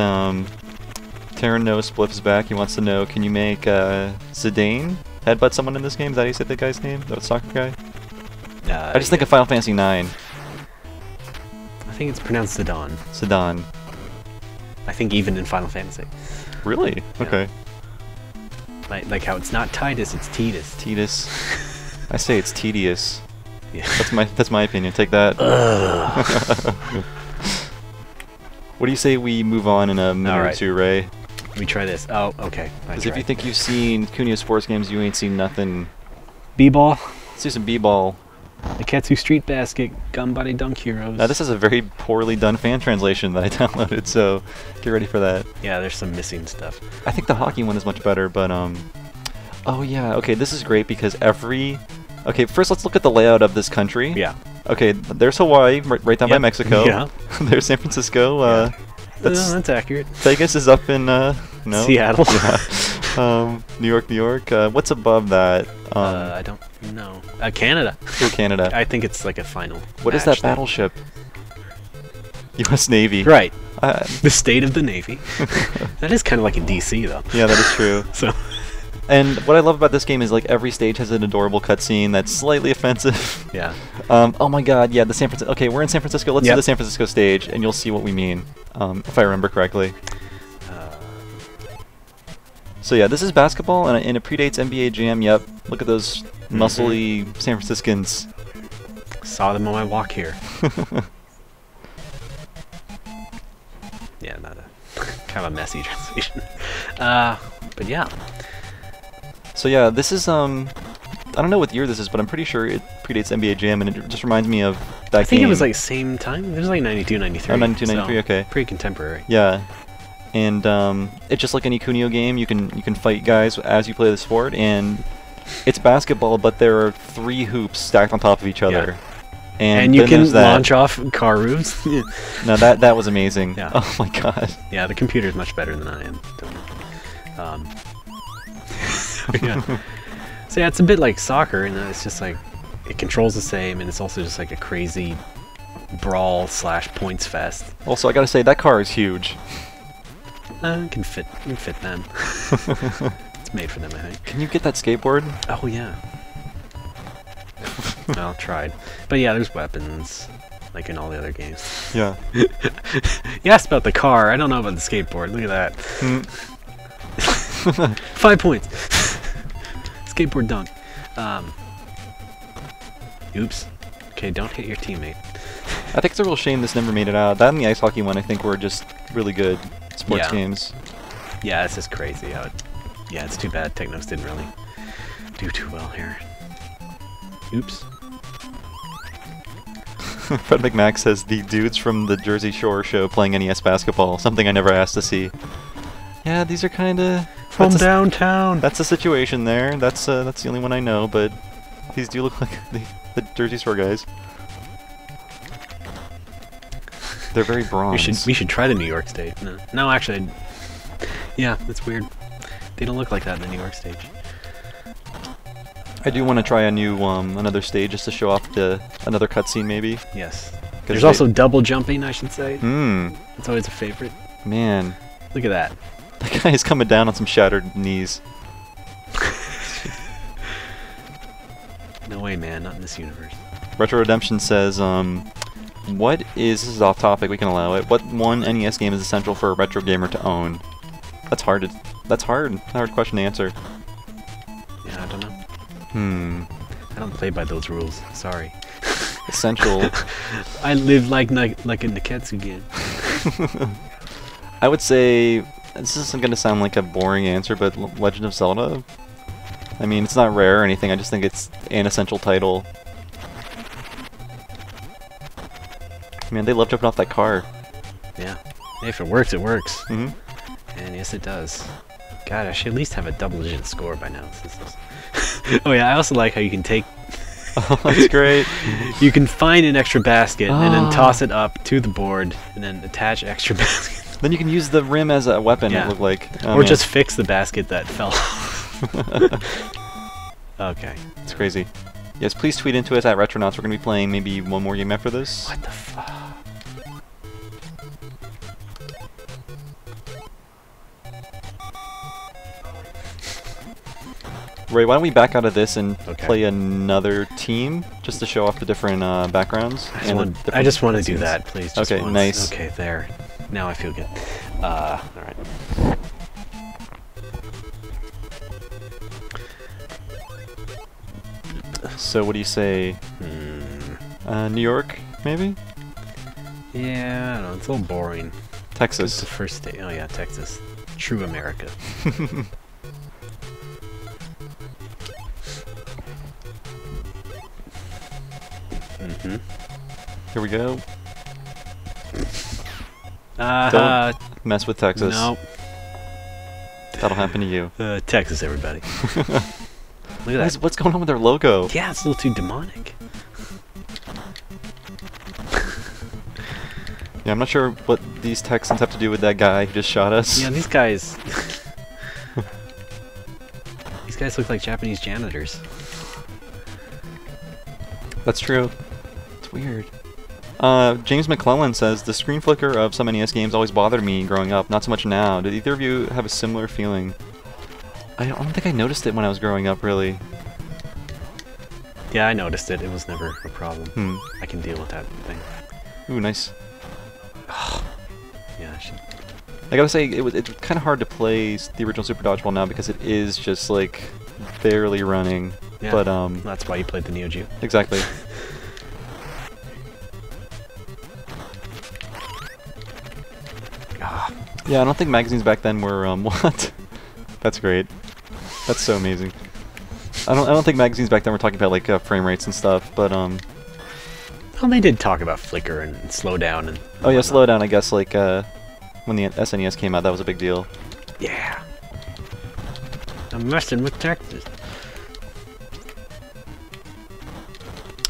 Terran knows Spliff's back. He wants to know, can you make Zidane headbutt someone in this game? Is that how you said the guy's name? The soccer guy? I just think of Final Fantasy IX. I think it's pronounced Zidane. Zidane. I think even in Final Fantasy. Really? Yeah. Okay. Like how it's not Titus, it's Titus. Titus. I say it's tedious. Yeah. That's my opinion. Take that. What do you say we move on in a minute or two, Ray? Let me try this. Oh, okay. Because if you think you've seen Kunio sports games, you ain't seen nothing. B-ball. Let's do some B-ball. The Ketsu Street Basket, Gumbody Dunk Heroes. Now this is a very poorly done fan translation that I downloaded, so get ready for that. Yeah, there's some missing stuff. I think the hockey one is much better, but oh yeah, okay, this is great because okay, first let's look at the layout of this country. Yeah. Okay, there's Hawaii, right down by Mexico. Yeah. There's San Francisco. That's accurate. Vegas is up in no. Seattle. Yeah. New York. What's above that? I don't know. Canada. Canada. I think it's like a final. What is that battleship? U.S. Navy. Right. The state of the Navy. That is kind of like in D.C. though. Yeah, that is true. So. And what I love about this game is like every stage has an adorable cutscene that's slightly offensive. Yeah. Oh my God! Yeah, the San Francisco. Okay, we're in San Francisco. Let's do the San Francisco stage, and you'll see what we mean, if I remember correctly. So yeah, this is basketball, and it predates NBA Jam. Yep. Look at those muscly San Franciscans. Saw them on my walk here. Yeah, not a kind of a messy translation. But yeah. So yeah, this is I don't know what year this is, but I'm pretty sure it predates NBA Jam, and it just reminds me of that game. I think it was like same time. It was like 92, 93. Oh, 92, 93, okay. Pretty contemporary. Yeah. And it's just like any Kunio game. You can fight guys as you play the sport, and it's basketball, but there are 3 hoops stacked on top of each other. Yeah. And you can launch off car roofs. No, that was amazing. Yeah. Oh my God. Yeah, the computer's much better than I am. Yeah. So yeah, it's a bit like soccer, and it's just like it controls the same, and it's also just like a crazy brawl / points fest. Also, I gotta say that car is huge. It can fit them. It's made for them, I think. Can you get that skateboard? Oh yeah. Well, tried. But yeah, there's weapons, like in all the other games. Yeah. You asked about the car. I don't know about the skateboard. Look at that. 5 points. Skateboard dunk. Oops. Okay, don't hit your teammate. I think it's a real shame this never made it out. That and the ice hockey one, I think, were just really good sports games. Yeah, it's just crazy how yeah, it's too bad Technos didn't really do too well here. Oops. Fred McMack says the dudes from the Jersey Shore show playing NES basketball, something I never asked to see. Yeah, these are kind of from downtown. That's a situation there. That's the only one I know, but these do look like the Jersey Shore guys. They're very bronze. We should try the New York stage. No, actually, yeah, that's weird. They don't look like that in the New York stage. I do want to try a new another stage just to show off another cutscene maybe. Yes. There's also double jumping, I should say. It's always a favorite. Man, Look at that. That guy is coming down on some shattered knees. No way, man. Not in this universe. Retro Redemption says, what is, this is off topic, we can allow it, what one NES game is essential for a retro gamer to own? That's hard. That's hard. Hard question to answer. Yeah, I don't know. I don't play by those rules. Sorry. Essential. I live like in the Ketsu game. I would say, this isn't going to sound like a boring answer, but Legend of Zelda? I mean, it's not rare or anything, I just think it's an essential title. Man, they love jumping off that car. Yeah. If it works, it works. Mm-hmm. And yes, it does. God, I should at least have a double-digit score by now. Oh yeah, I also like how you can take... Oh, that's great. You can find an extra basket and then toss it up to the board and then attach extra basket. Then you can use the rim as a weapon, yeah. it looked like. Oh, or man. just fix the basket that fell. Okay. It's crazy. Yes, please tweet into us at Retronauts. We're going to be playing maybe one more game after this. What the fuck? Ray, why don't we back out of this and Okay. play another team, just to show off the different backgrounds? I just want to do that, please. Just Okay, once. nice. Okay, there. Now I feel good. Alright. So what do you say? New York, maybe? Yeah, I don't know. It's a little boring. It's Texas. the first state. Oh yeah, Texas. True America. Here we go. Don't Don't mess with Texas. No. That'll happen to you. Texas, everybody. Look at that. What's going on with their logo? Yeah, it's a little too demonic. Yeah, I'm not sure what these Texans have to do with that guy who just shot us. Yeah, these guys... these guys look like Japanese janitors. That's true. It's weird. James McClellan says, the screen flicker of some NES games always bothered me growing up, not so much now. Did either of you have a similar feeling? I don't think I noticed it when I was growing up, really. Yeah, I noticed it. It was never a problem. I can deal with that thing. Ooh, nice. Yeah, I should... I gotta say, it's kind of hard to play the original Super Dodgeball now because it is just, like, barely running. Yeah, But, that's why you played the Neo Geo. exactly. Yeah, I don't think magazines back then were, what? That's great. That's so amazing. I don't think magazines back then were talking about, like, frame rates and stuff, but, Well, they did talk about flicker and slow down and... oh yeah, slow down, I guess, like, when the SNES came out, that was a big deal. Yeah. I'm messing with Texas.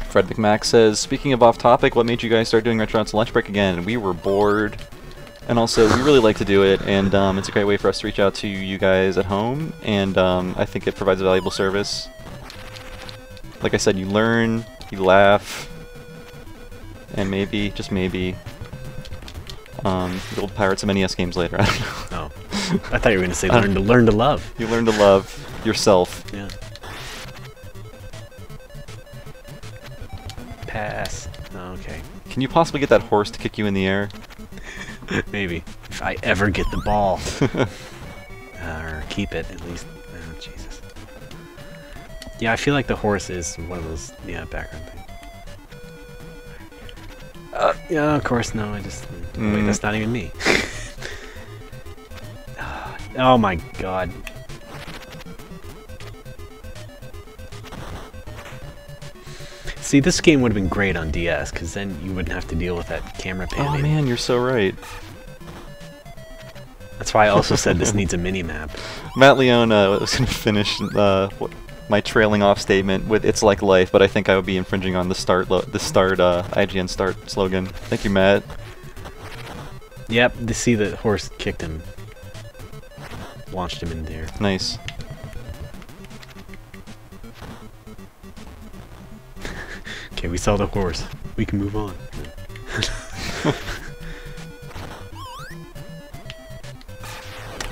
Fred McMack says, speaking of off topic, what made you guys start doing Retronauts lunch break again? We were bored. And also, we really like to do it, and it's a great way for us to reach out to you guys at home, and I think it provides a valuable service. Like I said, you learn, you laugh, and maybe, just maybe, you'll pirate some NES games later, I don't know. Oh. I thought you were going to say learn to love. You learn to love yourself. Yeah. Pass. Oh, okay. Can you possibly get that horse to kick you in the air? Maybe. If I ever get the ball. Or keep it, at least. Oh, Jesus. Yeah, I feel like the horse is one of those, yeah, background things. Yeah, of course, no, I just... Wait, that's not even me. Oh my god. See, this game would have been great on DS, because then you wouldn't have to deal with that camera panning. Oh man, you're so right. That's why I also said this needs a mini-map. Matt Leone was going to finish my trailing off statement with "It's like life," but I think I would be infringing on the IGN start slogan. Thank you, Matt. Yep, to see the horse kicked him. Launched him in the air. Nice. Okay, we saw the horse. We can move on.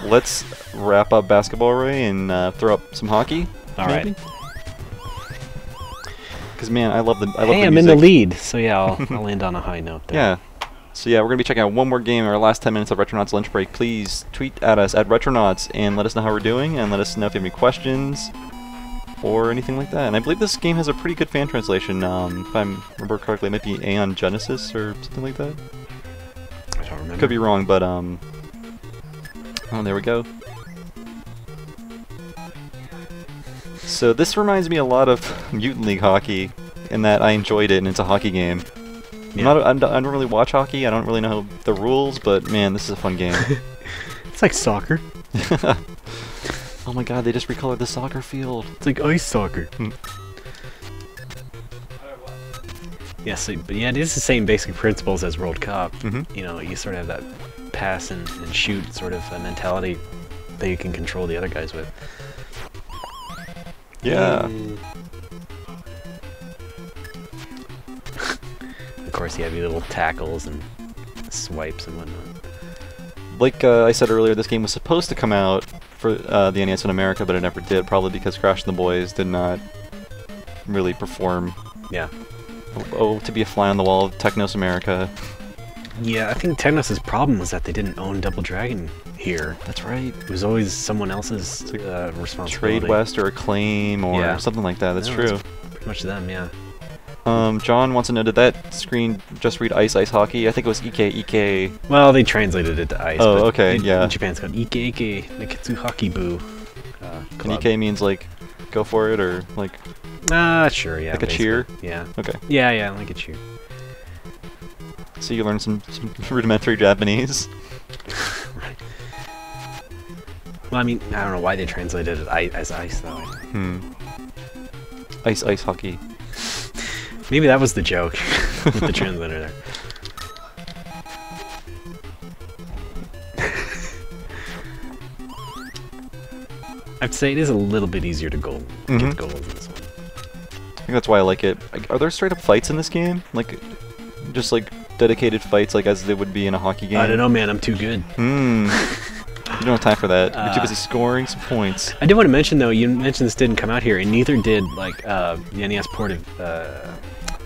let's wrap up basketball, Ray, and throw up some hockey. All right. Because man, I love the Hey, I'm in the lead, so yeah, I'll end on a high note there. Yeah. So yeah, we're gonna be checking out one more game in our last 10 minutes of Retronauts lunch break. Please tweet at us at Retronauts and let us know how we're doing, and let us know if you have any questions or anything like that. And I believe this game has a pretty good fan translation. If I remember correctly, it might be Aeon Genesis or something like that. I don't remember. Could be wrong, but oh, there we go. So this reminds me a lot of Mutant League hockey, in that I enjoyed it, and it's a hockey game. Yeah. I don't really watch hockey. I don't really know the rules, but man, this is a fun game. It's like soccer. Oh my god, they just recolored the soccer field. It's like ice soccer. Yeah, so, but yeah, it is the same basic principles as World Cup. You know, you sort of have that pass and shoot sort of a mentality that you can control the other guys with. Yeah. Of course, you have your little tackles and swipes and whatnot. Like I said earlier, this game was supposed to come out for the NES in America, but it never did, probably because Crash and the Boys did not really perform. Yeah. Oh, to be a fly on the wall of Technos America. Yeah, I think Technos' problem was that they didn't own Double Dragon here. That's right. It was always someone else's responsibility. Trade West or Acclaim or something like that. That's true. It's pretty much them, yeah. John wants to know, did that screen just read Ice Ice Hockey? I think it was Ike. Well, they translated it to Ice. Oh, but okay, yeah. In Japan, it's called Ike Neketsu Hockey Boo. And Ike means like, go for it, or like... Sure, yeah. Like a cheer? Yeah. Okay. Yeah, like a cheer. So you learned some rudimentary Japanese. Right. Well, I mean, I don't know why they translated it as ice, though. Ice Ice Hockey. Maybe that was the joke with the translator there. I'd say it is a little bit easier to get goals in this one. I think that's why I like it. Are there straight up fights in this game? Like, just like dedicated fights, like as they would be in a hockey game? I don't know, man. I'm too good. You don't have time for that. You're too busy scoring some points. I did want to mention, though, you mentioned this didn't come out here, and neither did like the NES port of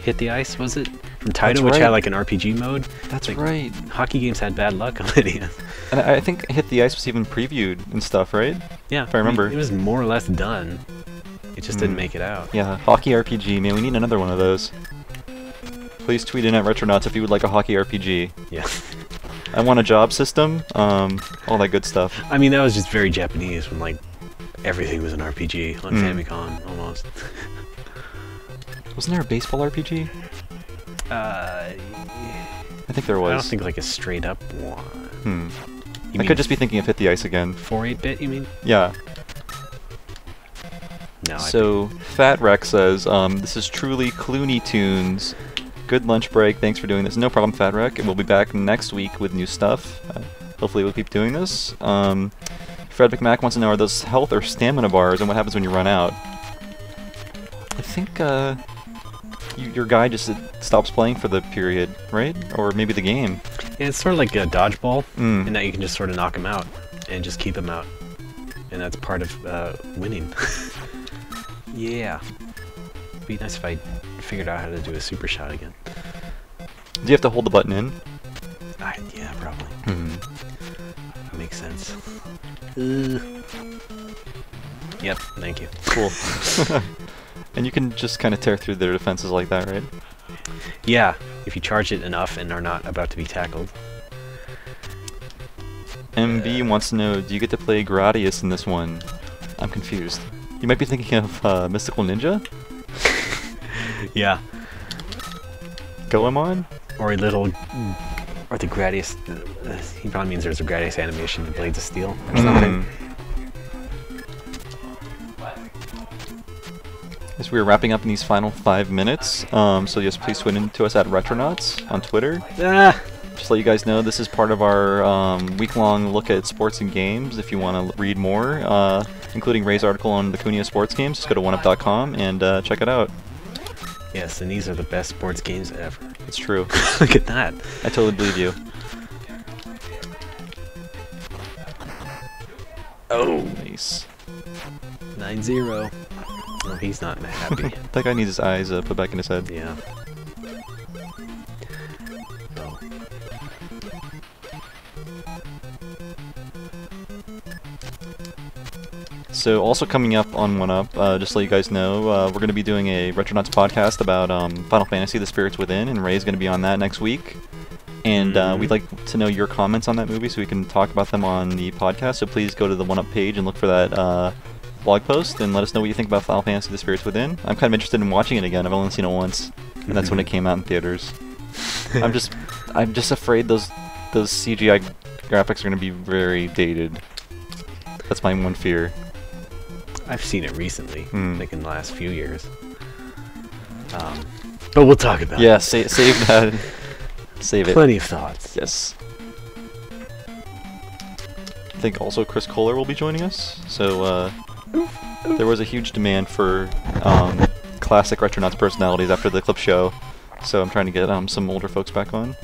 Hit the Ice, was it? From Taito, which had like an RPG mode. That's like, right. Hockey games had bad luck on NES. And I think Hit the Ice was even previewed and stuff, right? Yeah. If I remember. It was more or less done. It just didn't make it out. Yeah, hockey RPG. Man, we need another one of those. Please tweet in at Retronauts if you would like a hockey RPG. Yeah. I want a job system, all that good stuff. I mean, that was just very Japanese when, like, everything was an RPG on Famicom, almost. Wasn't there a baseball RPG? I think there was. I don't think, like, a straight-up one. I could just be thinking of Hit the Ice again. 4-8-bit, you mean? Yeah. No, so, Fat Rex says, this is truly Clooney Tunes. Good lunch break. Thanks for doing this. No problem, Fat Wreck. We'll be back next week with new stuff. Hopefully we'll keep doing this. Fred McMack wants to know, are those health or stamina bars, and what happens when you run out? I think your guy just stops playing for the period, right? Or maybe the game. Yeah, it's sort of like a dodgeball, in that you can just sort of knock him out and just keep him out. And that's part of winning. Yeah. It'd be nice if I figured out how to do a super shot again. Do you have to hold the button in? Yeah, probably. Makes sense. Yep, thank you. Cool. And you can just kind of tear through their defenses like that, right? Yeah, if you charge it enough and are not about to be tackled. MB wants to know, do you get to play Gradius in this one? I'm confused. You might be thinking of Mystical Ninja? Yeah. Goemon? Or a little... Or the Gradius... he probably means there's a Gradius animation in Blades of Steel or something. As we are wrapping up in these final 5 minutes, so yes, please tweet in to us at Retronauts on Twitter. Just let you guys know, this is part of our week-long look at sports and games. If you want to read more, including Ray's article on the Kunio sports games, just go to 1UP.com and check it out. Yes, and these are the best sports games ever. It's true. Look at that. I totally believe you. Oh, Nice. 9-0. No, he's not happy. That guy needs his eyes put back in his head. Yeah. Oh. So also coming up on 1UP, just to let you guys know, we're going to be doing a Retronauts podcast about Final Fantasy: The Spirits Within, and Ray's going to be on that next week. And we'd like to know your comments on that movie so we can talk about them on the podcast. So please go to the 1UP page and look for that blog post and let us know what you think about Final Fantasy: The Spirits Within. I'm kind of interested in watching it again. I've only seen it once, and that's when it came out in theaters. I'm just afraid those CGI graphics are going to be very dated. That's my one fear. I've seen it recently, like in the last few years. But we'll talk about it. Yeah, save that. Save it. Plenty of thoughts. Yes. I think also Chris Kohler will be joining us. So there was a huge demand for classic Retronauts personalities after the clip show. So I'm trying to get some older folks back on.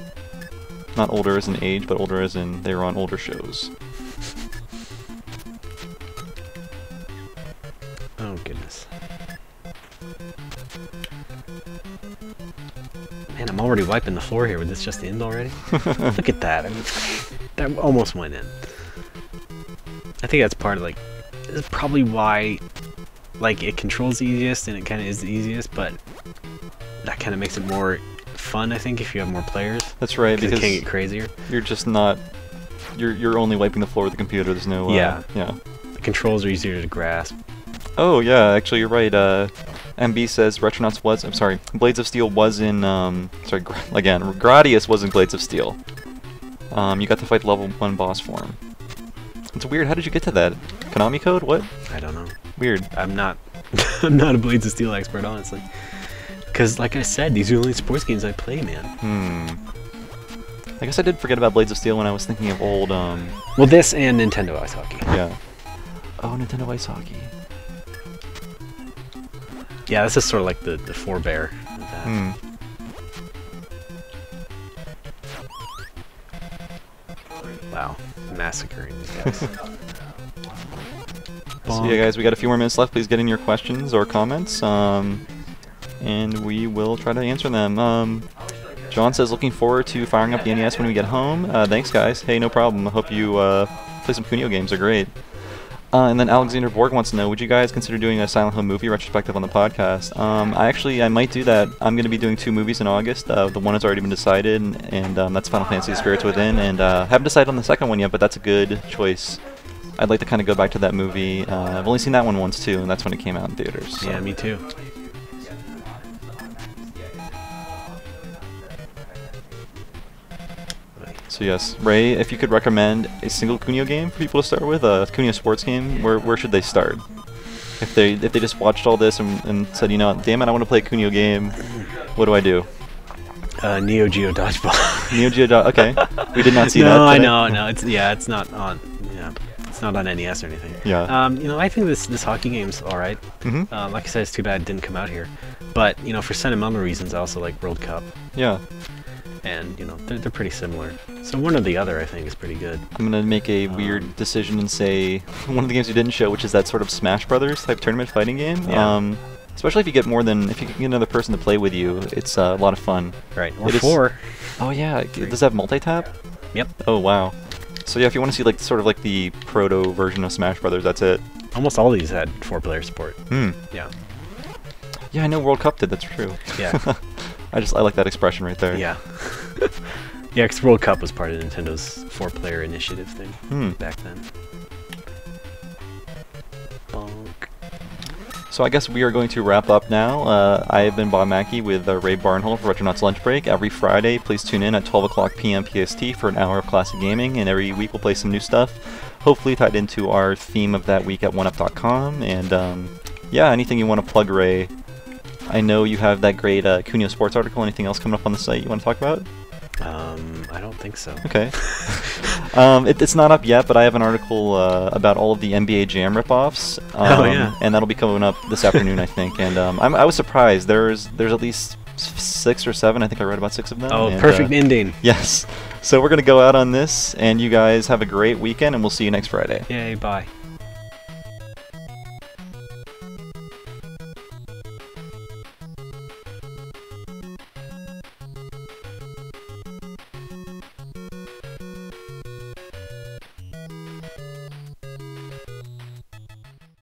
Not older as in age, but older as in they were on older shows. Oh, goodness. Man, I'm already wiping the floor here. Would this just end already? Look at that. I mean, that almost went in. I think that's part of, like, that's probably why, like, it controls the easiest and it kind of is the easiest, but that kind of makes it more fun, I think, if you have more players. That's right, because it can get crazier. You're just not... You're only wiping the floor with the computer. There's no... yeah. Yeah. The controls are easier to grasp. Oh, yeah, actually, you're right. MB says Retronauts was... I'm sorry, Blades of Steel was in... sorry, again, Gradius was in Blades of Steel. You got to fight level 1 boss for him. It's weird, how did you get to that? Konami code? What? I don't know. Weird. I'm not... I'm not a Blades of Steel expert, honestly. Because, like I said, these are the only sports games I play, man. I guess I did forget about Blades of Steel when I was thinking of old... Well, this and Nintendo Ice Hockey. Yeah. Oh, Nintendo Ice Hockey. Yeah, this is sort of like the forebear of that. Wow, massacring these guys. So yeah, guys, we got a few more minutes left. Please get in your questions or comments, and we will try to answer them. John says, looking forward to firing up the NES when we get home. Thanks, guys. Hey, no problem. I hope you play some Kunio games. They're great. And then Alexander Borg wants to know, would you guys consider doing a Silent Hill movie retrospective on the podcast? I might do that. I'm going to be doing 2 movies in August. The one has already been decided, and that's Final Fantasy: The Spirits Within, and haven't decided on the second one yet, but that's a good choice. I'd like to kind of go back to that movie. I've only seen that one once, too, and that's when it came out in theaters. So. Yeah, me too. So yes, Ray, if you could recommend a single Kunio game for people to start with, a Kunio sports game, where should they start? If they just watched all this and said, you know, damn it, I want to play a Kunio game, what do I do? Neo Geo Dodgeball. Neo Geo okay. We did not see that. No, I know, no. It's not on. Yeah, it's not on NES or anything. Yeah. You know, I think this hockey game's all right. Like I said, it's too bad it didn't come out here. But you know, for sentimental reasons, I also like World Cup. Yeah. And you know, they're pretty similar. So one or the other, I think, is pretty good. I'm gonna make a weird decision and say one of the games you didn't show, which is that sort of Smash Brothers type tournament fighting game. Yeah. Especially if you can get another person to play with you, it's a lot of fun. Right. Or 4. Oh yeah. Does it have multi-tap? Yep. Oh wow. So yeah, if you want to see like sort of like the proto version of Smash Brothers, that's it. Almost all these had 4-player support. Yeah. Yeah, I know World Cup did. That's true. Yeah. I like that expression right there. Yeah. Yeah, because World Cup was part of Nintendo's 4-player initiative thing back then. Bonk. So I guess we are going to wrap up now. I have been Bob Mackey with Ray Barnholt for Retronauts Lunch Break. Every Friday, please tune in at 12 o'clock p.m. PST for an hour of classic gaming, and every week we'll play some new stuff, hopefully tied into our theme of that week at 1UP.com. And yeah, anything you want to plug, Ray. I know you have that great Kunio Sports article. Anything else coming up on the site you want to talk about? I don't think so. Okay. It's not up yet, but I have an article about all of the NBA Jam ripoffs. Oh yeah. And that'll be coming up this afternoon, I think. And I was surprised. There's at least 6 or 7. I think I read about 6 of them. Oh, and, perfect ending. Yes. So we're gonna go out on this, and you guys have a great weekend, and we'll see you next Friday. Yay! Bye.